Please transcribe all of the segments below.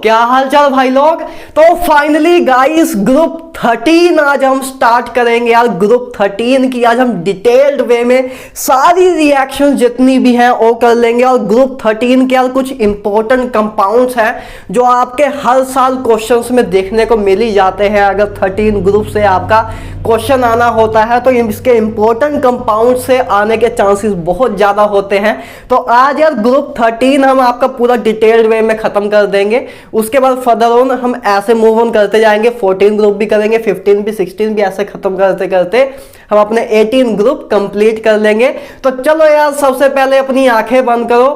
क्या हालचाल भाई लोग। तो फाइनली गाइस ग्रुप 13 आज हम स्टार्ट करेंगे यार। ग्रुप 13 की आज हम डिटेल्ड वे में सारी रिएक्शन जितनी भी हैं वो कर लेंगे। और ग्रुप 13 के यार कुछ इंपॉर्टेंट कंपाउंड्स हैं जो आपके हर साल क्वेश्चंस में देखने को मिल ही जाते हैं। अगर 13 ग्रुप से आपका क्वेश्चन आना होता है तो इसके इंपॉर्टेंट कंपाउंड से आने के चांसेस बहुत ज्यादा होते हैं। तो आज यार ग्रुप 13 हम आपका पूरा डिटेल्ड वे में खत्म कर देंगे। उसके बाद फर्दर ऑन हम ऐसे मूव ऑन करते जाएंगे। 14 ग्रुप भी करेंगे, 15 भी, 16 भी, ऐसे खत्म करते करते हम अपने 18 ग्रुप कंप्लीट कर लेंगे। तो चलो यार सबसे पहले अपनी आंखें बंद करो,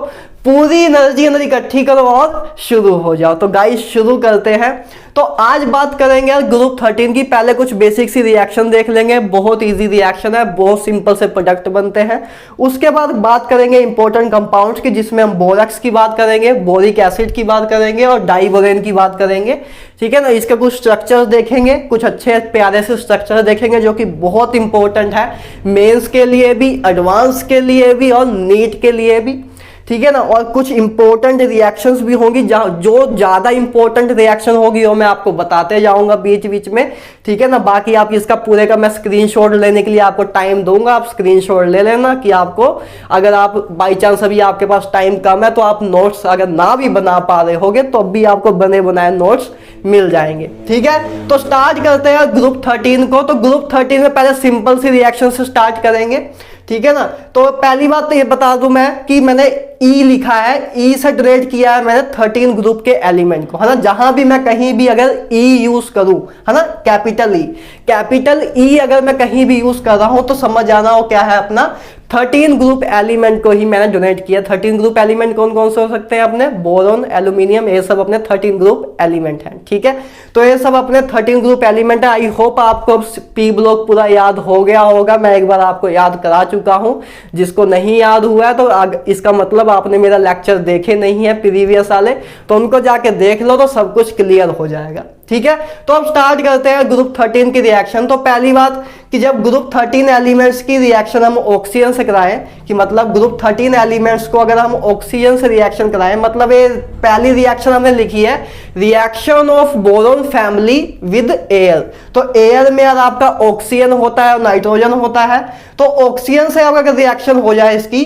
पूरी एनर्जी अंदर इकट्ठी करो और शुरू हो जाओ। तो गाइस शुरू करते हैं। तो आज बात करेंगे यार ग्रुप 13 की। पहले कुछ बेसिक सी रिएक्शन देख लेंगे, बहुत इजी रिएक्शन है, बहुत सिंपल से प्रोडक्ट बनते हैं। उसके बाद बात करेंगे इंपॉर्टेंट कंपाउंड्स की, जिसमें हम बोरॉक्स की बात करेंगे, बोरिक एसिड की बात करेंगे और डाइबोरेन की बात करेंगे। ठीक है ना। इसके कुछ स्ट्रक्चर्स देखेंगे, कुछ अच्छे प्यारे से स्ट्रक्चर देखेंगे जो कि बहुत इंपॉर्टेंट है मेंस के लिए भी, एडवांस के लिए भी और नीट के लिए भी। ठीक है ना। और कुछ इंपॉर्टेंट रिएक्शंस भी होंगी, जो ज्यादा इंपॉर्टेंट रिएक्शन होगी वो मैं आपको बताते जाऊंगा बीच बीच में। ठीक है ना। बाकी आप इसका पूरे का मैं स्क्रीनशॉट लेने के लिए आपको टाइम दूंगा, आप स्क्रीनशॉट ले लेना कि आपको अगर आप बाई चांस अभी आपके पास टाइम कम है तो आप नोट्स अगर ना भी बना पा रहे होगे तो भी आपको बने बनाए नोट्स मिल जाएंगे। ठीक है। तो स्टार्ट करते हैं ग्रुप 13 को। तो ग्रुप 13 में पहले सिंपल सी रिएक्शन से स्टार्ट करेंगे। ठीक है ना। तो पहली बात तो ये बता दूं मैं कि मैंने ई लिखा है, ई से डिनोट किया है मैंने 13 ग्रुप के एलिमेंट को, है ना। जहां भी मैं कहीं भी अगर ई यूज करूं, है ना, कैपिटल ई अगर मैं कहीं भी यूज कर रहा हूं तो समझ जाना हो क्या है अपना 13 ग्रुप एलिमेंट को ही मैंने डोनेट किया। 13 ग्रुप एलिमेंट कौन कौन से हो सकते हैं अपने? बोरॉन, एल्यूमिनियम, ये सब अपने 13 ग्रुप एलिमेंट हैं। ठीक है। तो ये सब अपने 13 ग्रुप एलिमेंट है। आई होप आपको पी ब्लॉक पूरा याद हो गया होगा। मैं एक बार आपको याद करा चुका हूं। जिसको नहीं याद हुआ है तो इसका मतलब आपने मेरा लेक्चर देखे नहीं है प्रीवियस वाले, तो उनको जाके देख लो तो सब कुछ क्लियर हो जाएगा। ठीक है। तो अब स्टार्ट करते हैं ग्रुप 13 की रिएक्शन। तो पहली बात कि जब ग्रुप 13 एलिमेंट्स की रिएक्शन हम ऑक्सीजन से कराएं, कि मतलब ग्रुप 13 एलिमेंट्स को अगर हम ऑक्सीजन से रिएक्शन कराएं, मतलब ये पहली रिएक्शन हमने लिखी है reaction of boron family with air. तो एयर में यार आपका ऑक्सीजन होता है और नाइट्रोजन होता है। तो ऑक्सीजन से अगर रिएक्शन हो जाए इसकी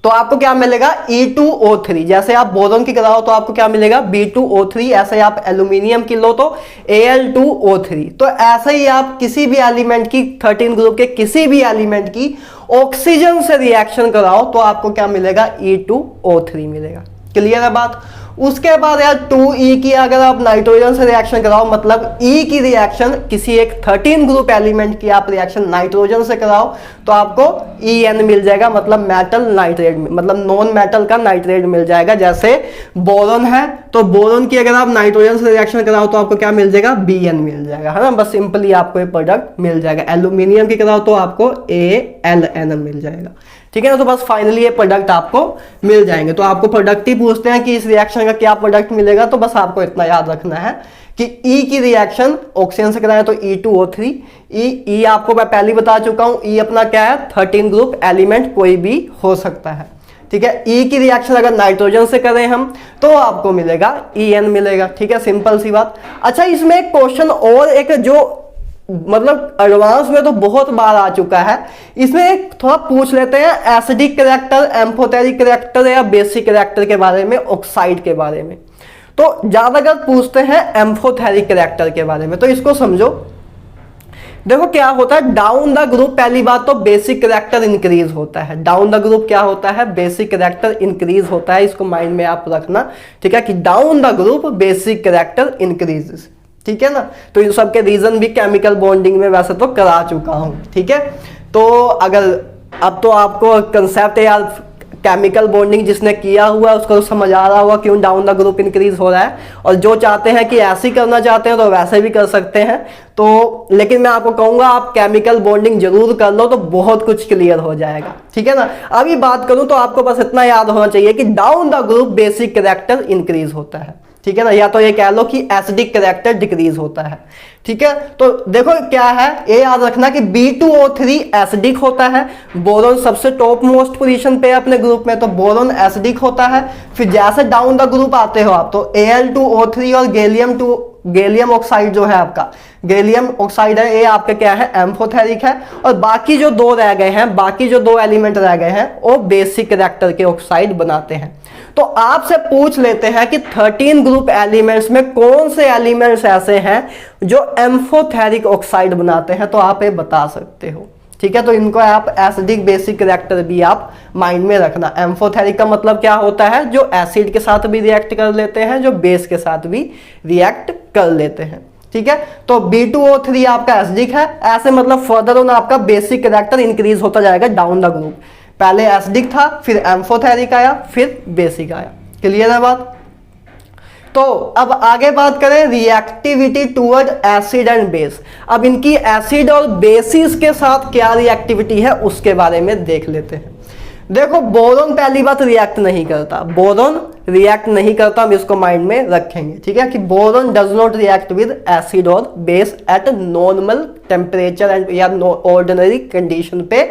तो आपको क्या मिलेगा? E2O3। जैसे आप बोरॉन की कराओ तो आपको क्या मिलेगा? B2O3। ऐसे आप एल्यूमिनियम की लो तो Al2O3। तो ऐसे ही आप किसी भी एलिमेंट की 13 ग्रुप के किसी भी एलिमेंट की ऑक्सीजन से रिएक्शन कराओ तो आपको क्या मिलेगा? E2O3 मिलेगा। क्लियर है बात। उसके बाद यार 2E की अगर आप नाइट्रोजन से रिएक्शन कराओ, मतलब E की रिएक्शन किसी एक 13 ग्रुप एलिमेंट की आप रिएक्शन नाइट्रोजन से कराओ तो आपको En मिल जाएगा, मतलब मेटल नाइट्रेट, मतलब नॉन मेटल का नाइट्रेट मिल जाएगा। जैसे बोरॉन है तो बोरॉन की अगर आप नाइट्रोजन से रिएक्शन कराओ तो आपको क्या मिल जाएगा? Bn मिल जाएगा, है ना। बस सिंपली आपको ये प्रोडक्ट मिल जाएगा। एल्यूमिनियम की कराओ तो आपको Aln मिल जाएगा। ठीक है ना। तो बस फाइनली ये प्रोडक्ट आपको मिल जाएंगे। तो आपको प्रोडक्ट ही पूछते हैं कि इस रिएक्शन का क्या प्रोडक्ट मिलेगा, तो बस आपको इतना याद रखना है कि ई की रिएक्शन ऑक्सीजन से कराएं तो E2O3। ई आपको मैं पहले बता चुका हूं, ई अपना क्या है? 13 ग्रुप एलिमेंट कोई भी हो सकता है। ठीक है। ई की रिएक्शन अगर नाइट्रोजन से करें हम तो आपको मिलेगा En मिलेगा। ठीक है, सिंपल सी बात। अच्छा, इसमें एक क्वेश्चन और एक जो मतलब एडवांस में तो बहुत बार आ चुका है, इसमें एक थोड़ा पूछ लेते हैं एसिडिक कैरेक्टर, एम्फोटेरिक कैरेक्टर या बेसिक कैरेक्टर के बारे में, ऑक्साइड के बारे में। तो ज्यादातर पूछते हैं एम्फोटेरिक कैरेक्टर के बारे में। तो इसको समझो। देखो क्या होता है, डाउन द ग्रुप पहली बात तो बेसिक कैरेक्टर इंक्रीज होता है। डाउन द ग्रुप क्या होता है? बेसिक कैरेक्टर इंक्रीज होता है। इसको माइंड में आप रखना। ठीक है, कि down the group basic character increases. ठीक है ना। तो इन सब के रीजन भी केमिकल बॉन्डिंग में वैसे तो करा चुका हूं। ठीक है। तो अगर अब तो आपको कंसेप्ट यार केमिकल बॉन्डिंग जिसने किया हुआ है उसको तो समझ आ रहा होगा क्यों डाउन द ग्रुप इंक्रीज हो रहा है। और जो चाहते हैं कि ऐसे ही करना चाहते हैं तो वैसे भी कर सकते हैं। तो लेकिन मैं आपको कहूंगा आप केमिकल बॉन्डिंग जरूर कर लो तो बहुत कुछ क्लियर हो जाएगा। ठीक है ना। अभी बात करूं तो आपको बस इतना याद होना चाहिए कि down the group basic character increase होता है। ठीक है ना, या तो ये कह लो कि एसिडिक कैरेक्टर डिक्रीज होता है। ठीक है, तो देखो क्या है, ये याद रखना कि B2O3 एसिडिक होता है, बोरोन सबसे टॉप मोस्ट पोजीशन पे है अपने ग्रुप में, तो बोरोन एसिडिक होता है। फिर जैसे डाउन द ग्रुप आते हो आप, तो Al2O3 और गैलियम ऑक्साइड जो है आपका, गैलियम ऑक्साइड है, ये आपके क्या है, एम्फोथेरिक है। और बाकी जो दो रह गए हैं, बाकी जो दो एलिमेंट रह गए हैं, वो बेसिक कैरेक्टर के ऑक्साइड बनाते हैं। तो आपसे पूछ लेते हैं कि 13 ग्रुप एलिमेंट्स में कौन से एलिमेंट्स ऐसे हैं जो एम्फोथेरिक ऑक्साइड बनाते हैं, तो आप ये बता सकते हो। ठीक है, तो इनको आप एसिडिक बेसिक कैरेक्टर भी आप माइंड में रखना। एम्फोथेरिक का मतलब क्या होता है, जो एसिड के साथ भी रिएक्ट कर लेते हैं, जो बेस के साथ भी रिएक्ट कर लेते हैं। ठीक है, तो B2O3 आपका एसिडिक है, ऐसे मतलब फर्दर ऑन आपका बेसिक कैरेक्टर इंक्रीज होता जाएगा डाउन द ग्रुप। पहले एसिडिक था, फिर एम्फोथेरिक आया, फिर बेसिक आया। क्लियर है बात? तो अब आगे बात करें reactivity toward acid and base. अब इनकी एसिड और बेसिस के साथ क्या रिएक्टिविटी है उसके बारे में देख लेते हैं। देखो बोरोन पहली बात रिएक्ट नहीं करता, बोरोन रिएक्ट नहीं करता, हम इसको माइंड में रखेंगे। ठीक है, कि boron does not react with acid और base at normal temperature and या ऑर्डिनरी कंडीशन पे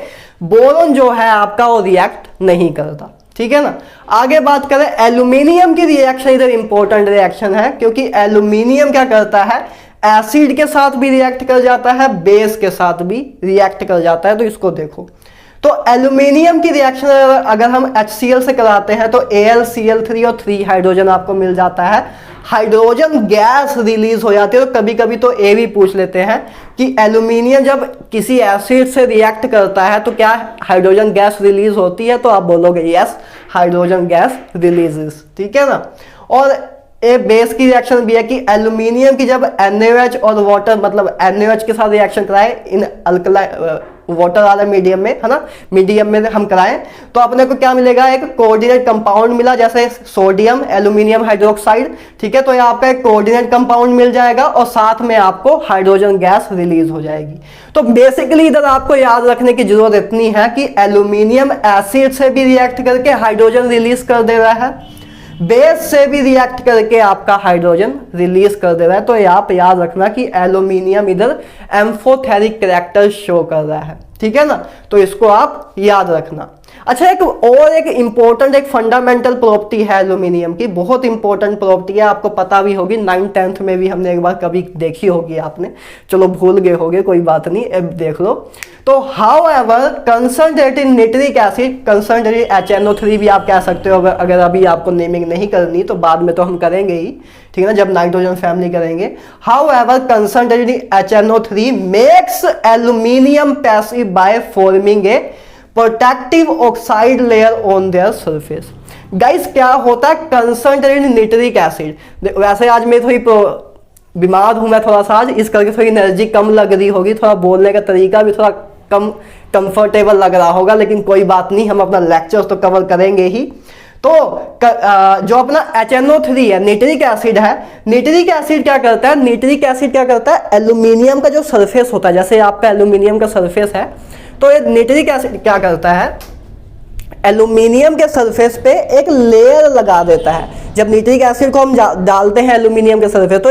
बोरोन जो है आपका वो रिएक्ट नहीं करता। ठीक है ना, आगे बात करें एल्यूमिनियम की रिएक्शन, इधर इंपॉर्टेंट रिएक्शन है, क्योंकि एल्यूमिनियम क्या करता है, एसिड के साथ भी रिएक्ट कर जाता है, बेस के साथ भी रिएक्ट कर जाता है। तो इसको देखो, तो एल्यूमिनियम की रिएक्शन अगर हम HCl से कराते हैं तो AlCl3 और 3 हाइड्रोजन आपको मिल जाता है, हाइड्रोजन गैस रिलीज हो जाती है। तो कभी कभी तो ये भी पूछ लेते हैं कि एल्यूमिनियम जब किसी एसिड से रिएक्ट करता है तो क्या हाइड्रोजन गैस रिलीज होती है, तो आप बोलोगे यस, हाइड्रोजन गैस रिलीजेस। ठीक है ना, और एक बेस की रिएक्शन भी है कि एल्यूमिनियम की जब NaOH और वाटर, मतलब NaOH के साथ रिएक्शन कराए इन अल्कलाइन वाटर वाला मीडियम में, है ना, मीडियम में हम कराएं तो अपने को क्या मिलेगा, एक कोऑर्डिनेट कंपाउंड मिला, जैसे सोडियम एल्यूमिनियम हाइड्रोक्साइड। ठीक है, तो ये आपका एक कोऑर्डिनेट कंपाउंड मिल जाएगा और साथ में आपको हाइड्रोजन गैस रिलीज हो जाएगी। तो बेसिकली इधर आपको याद रखने की जरूरत इतनी है कि एल्यूमिनियम एसिड से भी रिएक्ट करके हाइड्रोजन रिलीज कर दे रहा है, बेस से भी रिएक्ट करके आपका हाइड्रोजन रिलीज कर दे रहा है। तो ये आप याद रखना कि एल्यूमिनियम इधर एम्फोथेरिक कैरेक्टर शो कर रहा है। ठीक है ना, तो इसको आप याद रखना। अच्छा, एक इंपॉर्टेंट एक फंडामेंटल प्रॉपर्टी है एल्यूमिनियम की, बहुत इंपॉर्टेंट प्रॉपर्टी है, आपको पता भी होगी, 9th-10th में भी हमने एक बार कभी देखी होगी आपने, चलो भूल गए होगे, कोई बात नहीं, अब देख लो। तो however concentrated nitric acid, concentrated HNO3 भी आप कह सकते हो, अगर अभी आपको नेमिंग नहीं करनी तो बाद में तो हम करेंगे ही, ठीक है ना, जब नाइट्रोजन फैमिली करेंगे। However concentrated HNO3 makes aluminium passive by forming a protective oxide layer on their surface. Guys क्या होता है कंसंट्रेटेड नाइट्रिक एसिड, वैसे आज मैं थोड़ी बीमार हूं मैं थोड़ा सा आज, इस करके थोड़ी एनर्जी कम लग रही होगी, थोड़ा बोलने का तरीका भी थोड़ा कम कंफर्टेबल लग रहा होगा, लेकिन कोई बात नहीं, हम अपना लेक्चर तो कवर करेंगे ही। तो जो अपना HNO3 है, नाइट्रिक एसिड है, नाइट्रिक एसिड क्या करता है, नाइट्रिक एसिड क्या करता है, एल्यूमिनियम का जो सरफेस होता है, जैसे आपका एल्यूमिनियम का सरफेस है, तो ये नाइट्रिक एसिड क्या करता है, एल्यूमिनियम के सरफेस पे एक लेयर लगा देता है। जब नाइट्रिक एसिड को हम डालते हैं एल्यूमिनियम के सरफेस, तो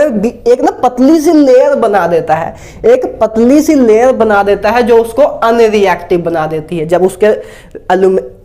एक ना पतली सी लेयर बना देता है, एक पतली सी लेयर बना देता है जो उसको अनरिएक्टिव बना देती है। जब उसके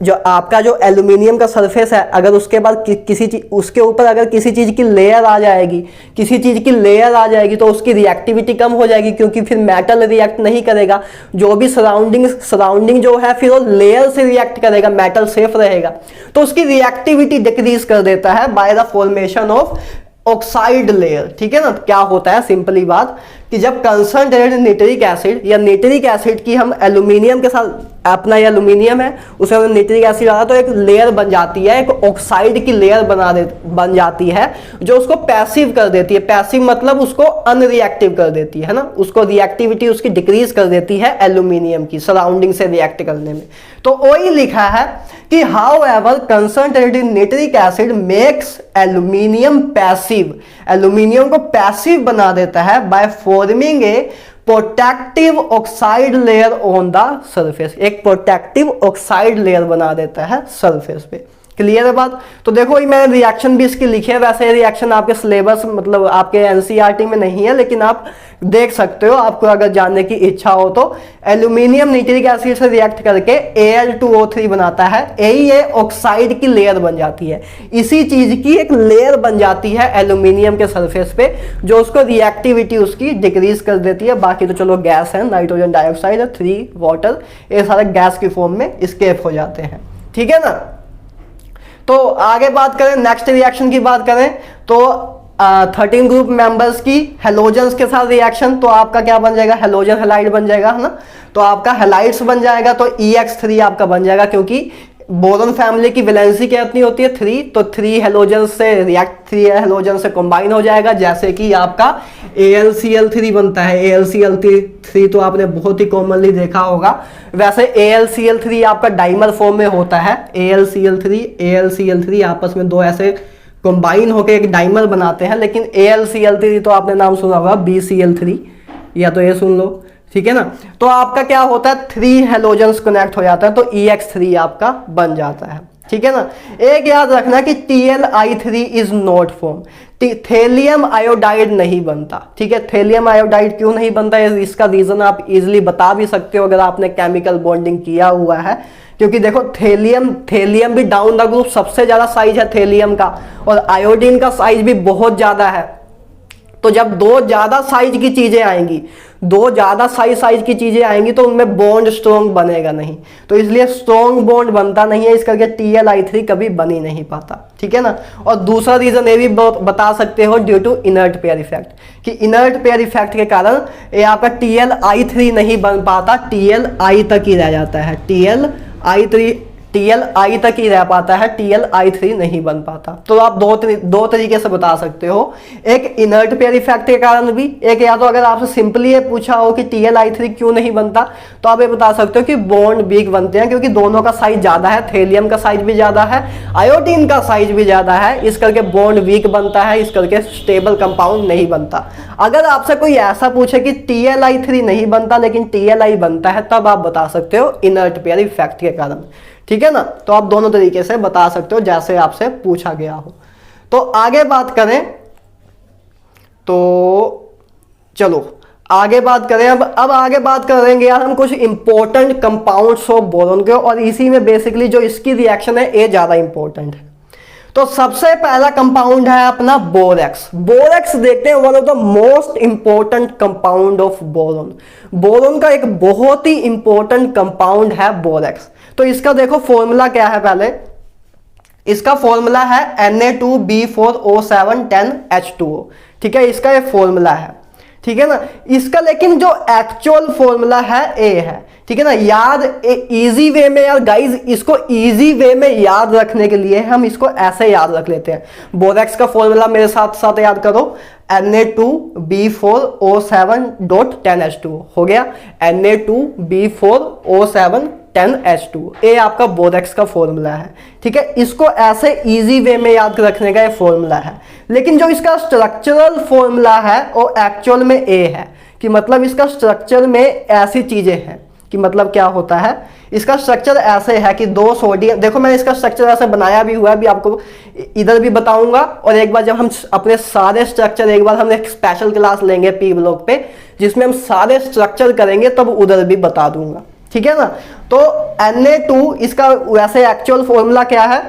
जो आपका जो एल्यूमिनियम का सरफेस है, अगर उसके बाद किसी चीज उसके ऊपर अगर किसी चीज की लेयर आ जाएगी, किसी चीज की लेयर आ जाएगी, तो उसकी रिएक्टिविटी कम हो जाएगी, क्योंकि फिर मेटल रिएक्ट नहीं करेगा, जो भी सराउंडिंग जो है फिर वो लेयर से रिएक्ट करेगा, मेटल सेफ रहेगा, तो उसकी रिएक्टिविटी डिक्रीज कर देता है by the formation of oxide layer. ठीक है ना, क्या होता है सिंपली बात कि जब कंसंट्रेटेड नाइट्रिक एसिड या नाइट्रिक एसिड की हम एल्यूमिनियम के साथ, अपना ये एल्यूमिनियम है उसमें नाइट्रिक एसिड आता है, तो एक लेयर बन जाती है, एक ऑक्साइड की लेयर बन जाती है जो उसको पैसिव कर देती है। पैसिव मतलब उसको अनरिएक्टिव कर देती है ना, उसको रिएक्टिविटी उसकी डिक्रीज कर देती है एल्यूमिनियम की सराउंडिंग से रिएक्ट करने में। तो वही लिखा है कि however concentrated nitric acid makes aluminium passive, aluminium को पैसिव बना देता है by forming a protective oxide layer on the surface, एक प्रोटेक्टिव ऑक्साइड लेयर बना देता है सरफेस पे। क्लियर है बात। तो देखो ये मैंने रिएक्शन भी इसकी लिखी है, वैसे रिएक्शन आपके सिलेबस मतलब आपके एनसीईआरटी में नहीं है, लेकिन आप देख सकते हो, आपको अगर जानने की इच्छा हो तो। एल्यूमिनियम नाइट्रिक एसिड से रिएक्ट करके Al2O3 बनाता है, ये ऑक्साइड की लेयर बन जाती है, इसी चीज की एक लेयर बन जाती है एल्यूमिनियम के सरफेस पे, जो उसको रिएक्टिविटी उसकी डिक्रीज कर देती है। बाकी तो चलो गैस है, नाइट्रोजन डाइऑक्साइड, 3 वाटर, ये सारे गैस की फॉर्म में स्केप हो जाते हैं, ठीक है ना। तो आगे बात करें, नेक्स्ट रिएक्शन की बात करें तो 13 ग्रुप मेंबर्स की हेलोजन्स के साथ रिएक्शन, तो आपका क्या बन जाएगा, हेलोजन हेलाइड बन जाएगा, है ना। तो आपका हेलाइड्स बन जाएगा, तो EX3 आपका बन जाएगा, क्योंकि बोरोन फैमिली की वैलेंसी कितनी होती है 3, तो 3 हेलोजन से रिएक्ट 3 हेलोजन से कंबाइन हो जाएगा, जैसे कि आपका AlCl3 बनता है। AlCl3 तो आपने बहुत ही कॉमनली देखा होगा। वैसे AlCl3 आपका डाइमर फॉर्म में होता है, AlCl3 आपस में दो ऐसे कंबाइन होकर एक डाइमर बनाते हैं, लेकिन AlCl3 तो आपने नाम सुना होगा BCl3, या तो ये सुन लो, ठीक है ना। तो आपका क्या होता है, 3 हेलोजन्स कनेक्ट हो जाता है, तो EX3 आपका बन जाता है, ठीक है ना। एक याद रखना कि TlI3 is not form, thallium iodide नहीं बनता, ठीक है। थेलियम आयोडाइड क्यों नहीं बनता है, इसका रीजन आप इजिली बता भी सकते हो अगर आपने केमिकल बॉन्डिंग किया हुआ है, क्योंकि देखो थेलियम भी डाउन द ग्रुप सबसे ज्यादा साइज है थेलियम का, और आयोडीन का साइज भी बहुत ज्यादा है। तो जब दो ज्यादा साइज की चीजें आएंगी, दो ज्यादा साइज की चीजें आएंगी, तो उनमें बॉन्ड स्ट्रॉन्ग बनेगा नहीं, तो इसलिए स्ट्रॉन्ग बॉन्ड बनता नहीं है, इस करके TlI3 कभी बन ही नहीं पाता, ठीक है ना। और दूसरा रीजन ये भी बता सकते हो, due to inert pair effect, कि इनर्ट पेयर इफेक्ट के कारण ये आपका TlI3 नहीं बन पाता, TlI तक ही रह जाता है, TlI तक ही रह पाता है, TlI3 नहीं बन पाता। तो आप दो तरीके से बता सकते हो, एक इनर्ट पेयर इफेक्ट के कारण भी, एक या तो अगर आपसे सिंपली ये पूछा हो कि TlI3 क्यों नहीं बनता, तो आप ये बता सकते हो कि बॉन्ड वीक बनते हैं, क्योंकि दोनों का साइज ज्यादा है, थेलियम का साइज भी ज्यादा है, आयोडीन का साइज भी ज्यादा है, इस करके बॉन्ड वीक बनता है, इस करके स्टेबल कंपाउंड नहीं बनता। अगर आपसे कोई ऐसा पूछे कि TlI3 नहीं बनता लेकिन TlI बनता है, तब आप बता सकते हो इनर्ट पेयर इफेक्ट के कारण, ठीक है ना। तो आप दोनों तरीके से बता सकते हो जैसे आपसे पूछा गया हो। तो आगे बात करें, तो चलो आगे बात करें, अब आगे बात करेंगे यार हम कुछ इंपॉर्टेंट कंपाउंड्स ऑफ बोरोन के, और इसी में बेसिकली जो इसकी रिएक्शन है ये ज्यादा इंपॉर्टेंट है। तो सबसे पहला कंपाउंड है अपना बोरेक्स। बोरेक्स देखते हैं, one of the most important compound of boron. Boron का एक बहुत ही इंपॉर्टेंट कंपाउंड है बोरेक्स। तो इसका देखो फॉर्मूला क्या है, पहले इसका फॉर्मूला है Na2B4O710H2O, ठीक है, इसका ये फॉर्मूला है, ठीक है ना। इसका लेकिन जो एक्चुअल फॉर्मूला है ए है, ठीक है ना। याद इजी वे में यार गाइज, इसको इजी वे में याद रखने के लिए हम इसको ऐसे याद रख लेते हैं। बोरेक्स का फॉर्मूला मेरे साथ साथ याद करो, Na2B4O7.10H2 हो गया, Na2B4O710H2, ये आपका बोरेक्स का फॉर्मूला है, ठीक है। इसको ऐसे इजी वे में याद रखने का ये फॉर्मूला है, लेकिन जो इसका स्ट्रक्चरल फॉर्मूला है वो एक्चुअल में ए है, कि मतलब इसका स्ट्रक्चर में ऐसी चीजें हैं, कि मतलब क्या होता है, इसका स्ट्रक्चर ऐसे है कि 2 सोडियम, देखो मैंने इसका स्ट्रक्चर ऐसे बनाया भी हुआ है, अभी आपको इधर भी बताऊंगा, और एक बार जब हम अपने सारे स्ट्रक्चर, एक बार हम एक स्पेशल क्लास लेंगे पी ब्लॉक पे जिसमें हम सारे स्ट्रक्चर करेंगे, तब उधर भी बता दूंगा, ठीक है ना। तो Na2 इसका वैसे एक्चुअल फॉर्मूला क्या है,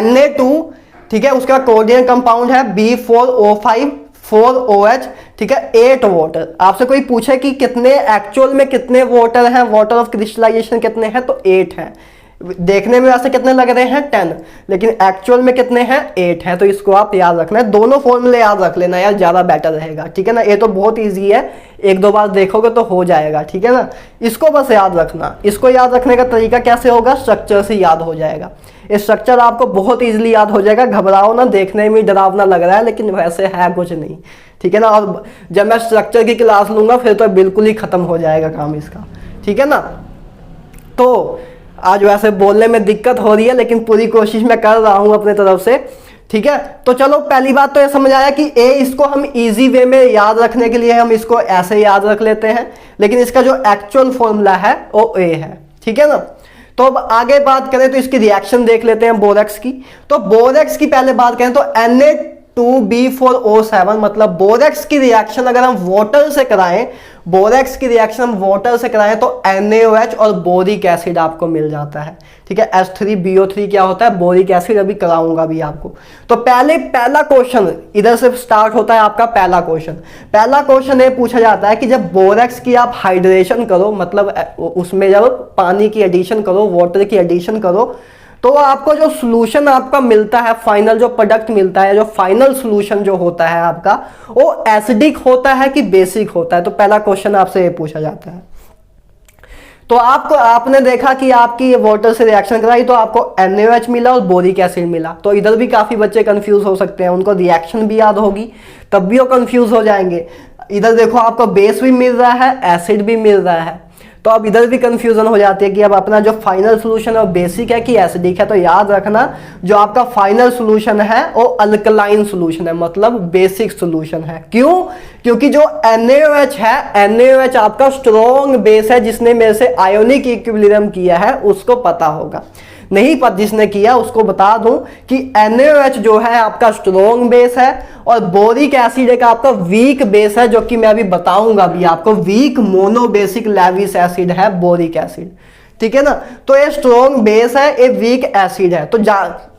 Na2, ठीक है, उसका कोऑर्डिनेट कंपाउंड है B4O5 4OH, ठीक है, 8 वाटर। आपसे कोई पूछे कि कितने एक्चुअल में कितने वाटर हैं, वाटर ऑफ क्रिस्टलाइजेशन कितने हैं, तो 8 हैं। देखने में वैसे कितने लग रहे हैं 10, लेकिन एक्चुअल में कितने हैं 8 हैं। तो इसको आप याद रखना है, दोनों फॉर्मूले याद रख लेना यार, ज्यादा बेटर रहेगा, ठीक है ना। ये तो बहुत ईजी है, 1-2 बार देखोगे तो हो जाएगा, ठीक है ना। इसको बस याद रखना। इसको याद रखने का तरीका कैसे होगा, स्ट्रक्चर से याद हो जाएगा। ये स्ट्रक्चर आपको बहुत ईजिली याद हो जाएगा, घबराओ ना, देखने में डरावना लग रहा है लेकिन वैसे है कुछ नहीं, ठीक है ना। और जब मैं स्ट्रक्चर की क्लास लूंगा फिर तो बिल्कुल ही खत्म हो जाएगा काम इसका, ठीक है ना। तो आज वैसे बोलने में दिक्कत हो रही है, लेकिन पूरी कोशिश मैं कर रहा हूं अपने तरफ से, ठीक है। तो चलो पहली बात तो ये समझ आया कि ए, इसको हम इजी वे में याद रखने के लिए हम इसको ऐसे याद रख लेते हैं, लेकिन इसका जो एक्चुअल फॉर्मूला है वो ए है, ठीक है ना। तो अब आगे बात करें तो इसकी रिएक्शन देख लेते हैं बोरेक्स की। तो बोरेक्स की पहले बात करें तो Na2B4O7 मतलब बोरेक्स की रिएक्शन अगर हम वाटर से कराएं, बोरेक्स की रिएक्शन हम वाटर से कराएं तो NaOH और बोरिक एसिड आपको मिल जाता है। ठीक है, H3BO3 क्या होता है, बोरिक एसिड, अभी कराऊंगा भी आपको। तो पहला क्वेश्चन इधर से स्टार्ट होता है आपका पहला क्वेश्चन। पहला क्वेश्चन ये पूछा जाता है कि जब बोरेक्स की आप हाइड्रेशन करो, मतलब उसमें जब पानी की एडिशन करो, वाटर की एडिशन करो, तो आपको जो सॉल्यूशन आपका मिलता है, फाइनल जो प्रोडक्ट मिलता है, जो फाइनल सॉल्यूशन जो होता है आपका, वो एसिडिक होता है कि बेसिक होता है। तो पहला क्वेश्चन आपसे ये पूछा जाता है। तो आपने देखा कि आपकी वाटर से रिएक्शन कराई तो आपको NaOH मिला और बोरिक एसिड मिला। तो इधर भी काफी बच्चे कंफ्यूज हो सकते हैं, उनको रिएक्शन भी याद होगी तब भी वो कंफ्यूज हो जाएंगे। इधर देखो आपको बेस भी मिल रहा है, एसिड भी मिल रहा है, तो अब इधर भी कंफ्यूजन हो जाती है कि अब अपना जो फाइनल सॉल्यूशन है वो बेसिक है कि एसिडिक है। तो याद रखना जो आपका फाइनल सॉल्यूशन है वो अल्कलाइन सॉल्यूशन है, मतलब बेसिक सॉल्यूशन है। क्यों? क्योंकि जो NaOH है, NaOH आपका स्ट्रॉन्ग बेस है। जिसने मेरे से आयोनिक इक्विलिब्रियम किया है उसको पता होगा, नहीं पता जिसने किया उसको बता दूं कि NaOH जो है आपका स्ट्रॉन्ग बेस है और बोरिक एसिड एक आपका वीक बेस है, जो कि मैं अभी बताऊंगा भी आपको। वीक मोनोबेसिक लेविस एसिड है बोरिक एसिड, ठीक है ना। तो ये स्ट्रॉन्ग बेस है, ये वीक एसिड है। तो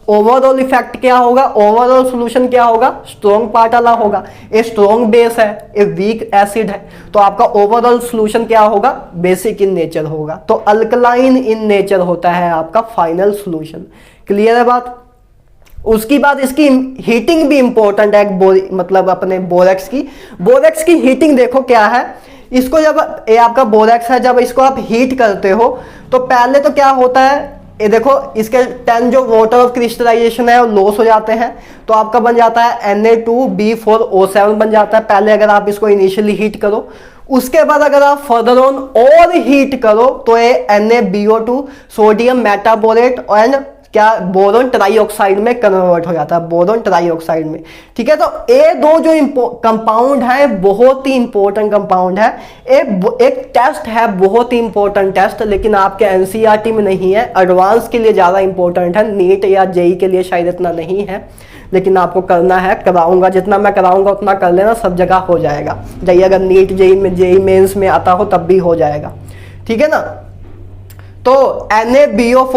ओवरऑल इफेक्ट क्या होगा, ओवरऑल सॉल्यूशन क्या होगा, स्ट्रॉन्ग पार्ट वाला होगा। ये स्ट्रॉन्ग बेस है, ये वीक एसिड है, तो आपका ओवरऑल सॉल्यूशन क्या होगा, बेसिक इन नेचर होगा। तो अल्कलाइन इन नेचर होता है आपका फाइनल सॉल्यूशन। क्लियर है बात? उसकी बाद इसकी हीटिंग भी इंपॉर्टेंट है, मतलब अपने बोरेक्स की हीटिंग देखो क्या है। इसको जब ये आपका बोरेक्स है, जब इसको आप हीट करते हो तो पहले तो क्या होता है, ये देखो इसके 10 जो वाटर ऑफ क्रिस्टलाइजेशन है वो लॉस हो जाते हैं, तो आपका बन जाता है Na2B4O7 बन जाता है पहले, अगर आप इसको इनिशियली हीट करो। उसके बाद अगर आप फर्दर ऑन और हीट करो तो ये NaBO2 सोडियम मेटाबोरेट एंड क्या बोरोन ट्राईऑक्साइड में कन्वर्ट हो जाता है, बोरोन ट्राईऑक्साइड में। ठीक है, तो ये दो जो कंपाउंड है बहुत ही इंपॉर्टेंट कंपाउंड है। एक टेस्ट है बहुत ही इंपॉर्टेंट टेस्ट, लेकिन आपके एनसीईआरटी में नहीं है, एडवांस के लिए ज्यादा इंपॉर्टेंट है, नीट या जेई के लिए शायद इतना नहीं है, लेकिन आपको करना है, कराऊंगा, जितना मैं कराऊंगा उतना कर लेना, सब जगह हो जाएगा। जेई अगर नीट जेई मेंस में आता हो तब भी हो जाएगा, ठीक है ना। तो NaBO2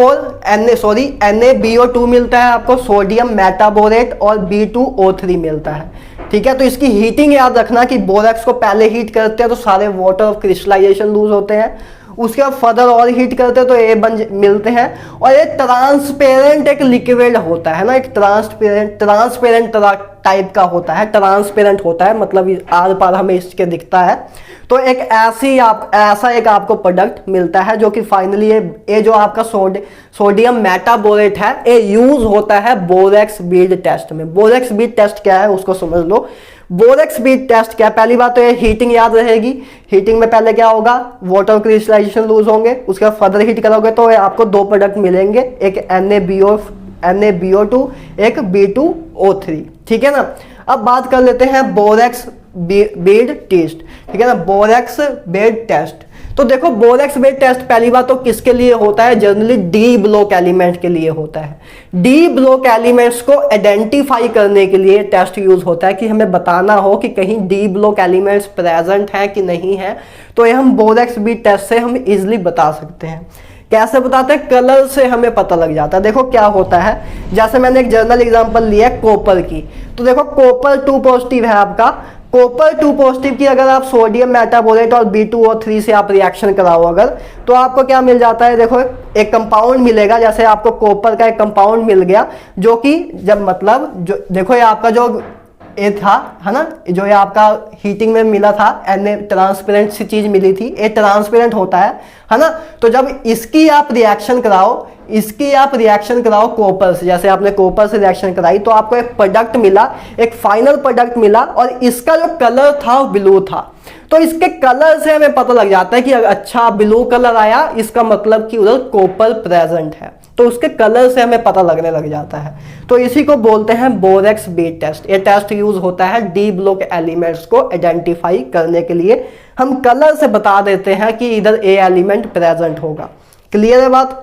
मिलता है आपको, सोडियम मेटाबोरेट और B2O3 मिलता है। ठीक है, तो इसकी हीटिंग याद रखना कि बोरेक्स को पहले हीट करते हैं तो सारे वाटर ऑफ क्रिस्टलाइजेशन लूज होते हैं, उसके बाद फर्दर और हीट करते हैं तो ये मिलते हैं। और ये ट्रांसपेरेंट एक लिक्विड होता है ना, एक ट्रांसपेरेंट टाइप का होता है, ट्रांसपेरेंट होता है, मतलब आर पार हमें इसके दिखता है। तो एक ऐसा एक आपको प्रोडक्ट मिलता है जो कि फाइनली ये जो आपका सोडियम मेटाबोरेट है ये यूज होता है बोरेक्स बीड टेस्ट में। बोरेक्स बीड टेस्ट क्या है उसको समझ लो। बोरेक्स बीड टेस्ट क्या है, पहली बात तो ये हीटिंग याद रहेगी। हीटिंग में पहले क्या होगा, वाटर क्रिस्टलाइजेशन लूज होंगे, उसके बाद फर्दर हीट करोगे तो आपको दो प्रोडक्ट मिलेंगे, एक NaBO2 एक B2O3, ठीक है ना। अब बात कर लेते हैं बोरेक्स बेड टेस्ट, ठीक है ना, बोरेक्स बेड टेस्ट। तो देखो बोरेक्स बेड टेस्ट पहली बात तो किसके लिए होता है, जनरली डी ब्लॉक एलिमेंट के लिए होता है। डी ब्लॉक एलिमेंट्स को आइडेंटिफाई करने के लिए टेस्ट यूज होता है कि हमें बताना हो कि कहीं डी ब्लॉक एलिमेंट्स प्रेजेंट है कि नहीं है, तो ये हम बोरेक्स बेड टेस्ट से हम इजिली बता सकते हैं। कैसे बताते हैं, कलर से हमें पता लग जाता है। देखो क्या होता है, जैसे मैंने एक जर्नल एग्जांपल लिया है कॉपर की, तो देखो कॉपर 2 पॉजिटिव है आपका। कॉपर 2 पॉजिटिव की अगर आप सोडियम मेटाबोरेट और B2O3 से आप रिएक्शन कराओ अगर, तो आपको क्या मिल जाता है, देखो एक कंपाउंड मिलेगा। जैसे आपको कॉपर का एक कंपाउंड मिल गया जो कि जब मतलब जो देखो ये आपका जो ये था है ना, जो ये आपका हीटिंग में मिला था, ट्रांसपेरेंट सी चीज मिली थी, ये ट्रांसपेरेंट होता है ना। तो जब इसकी आप रिएक्शन कराओ कॉपर से, जैसे आपने कॉपर से रिएक्शन कराई तो आपको एक प्रोडक्ट मिला, एक फाइनल प्रोडक्ट मिला, और इसका जो कलर था वो ब्लू था। तो इसके कलर से हमें पता लग जाता है कि अच्छा ब्लू कलर आया, इसका मतलब कि उधर कॉपर प्रेजेंट है, तो उसके कलर से हमें पता लगने लग जाता है। तो इसी को बोलते हैं बोरेक्स बेड टेस्ट। ये टेस्ट यूज होता है डी ब्लॉक एलिमेंट्स को आइडेंटिफाई करने के लिए। हम कलर से बता देते हैं कि इधर ए एलिमेंट प्रेजेंट होगा। क्लियर है बात?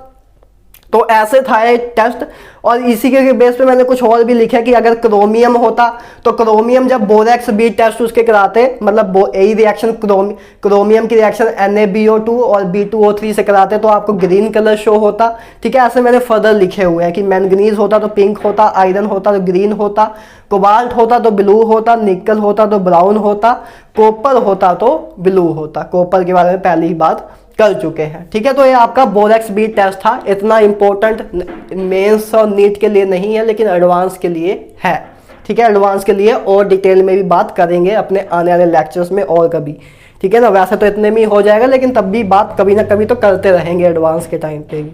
तो ऐसे था ये टेस्ट, और इसी के बेस पे मैंने कुछ और भी लिखा कि अगर क्रोमियम होता तो क्रोमियम जब बोरेक्स बी टेस्ट उसके कराते, मतलब यही रिएक्शन क्रोमियम की रिएक्शन NaBO2 और B2O3 से कराते तो आपको ग्रीन कलर शो होता। ठीक है, ऐसे मैंने फर्दर लिखे हुए हैं कि मैंगनीज होता तो पिंक होता, आयरन होता तो ग्रीन होता, कोबाल्ट होता तो ब्लू होता, निकल होता तो ब्राउन होता, कॉपर होता तो ब्लू होता। कॉपर के बारे में पहले ही बात कर चुके हैं। ठीक है, तो ये आपका बोरेक्स बी टेस्ट था, इतना इंपॉर्टेंट मेंस और नीट के लिए नहीं है लेकिन एडवांस के लिए है। ठीक है, एडवांस के लिए और डिटेल में भी बात करेंगे अपने आने वाले लेक्चर्स में और कभी। ठीक है ना, वैसे तो इतने में ही हो जाएगा लेकिन तब भी बात कभी ना कभी तो करते रहेंगे एडवांस के टाइम पे भी।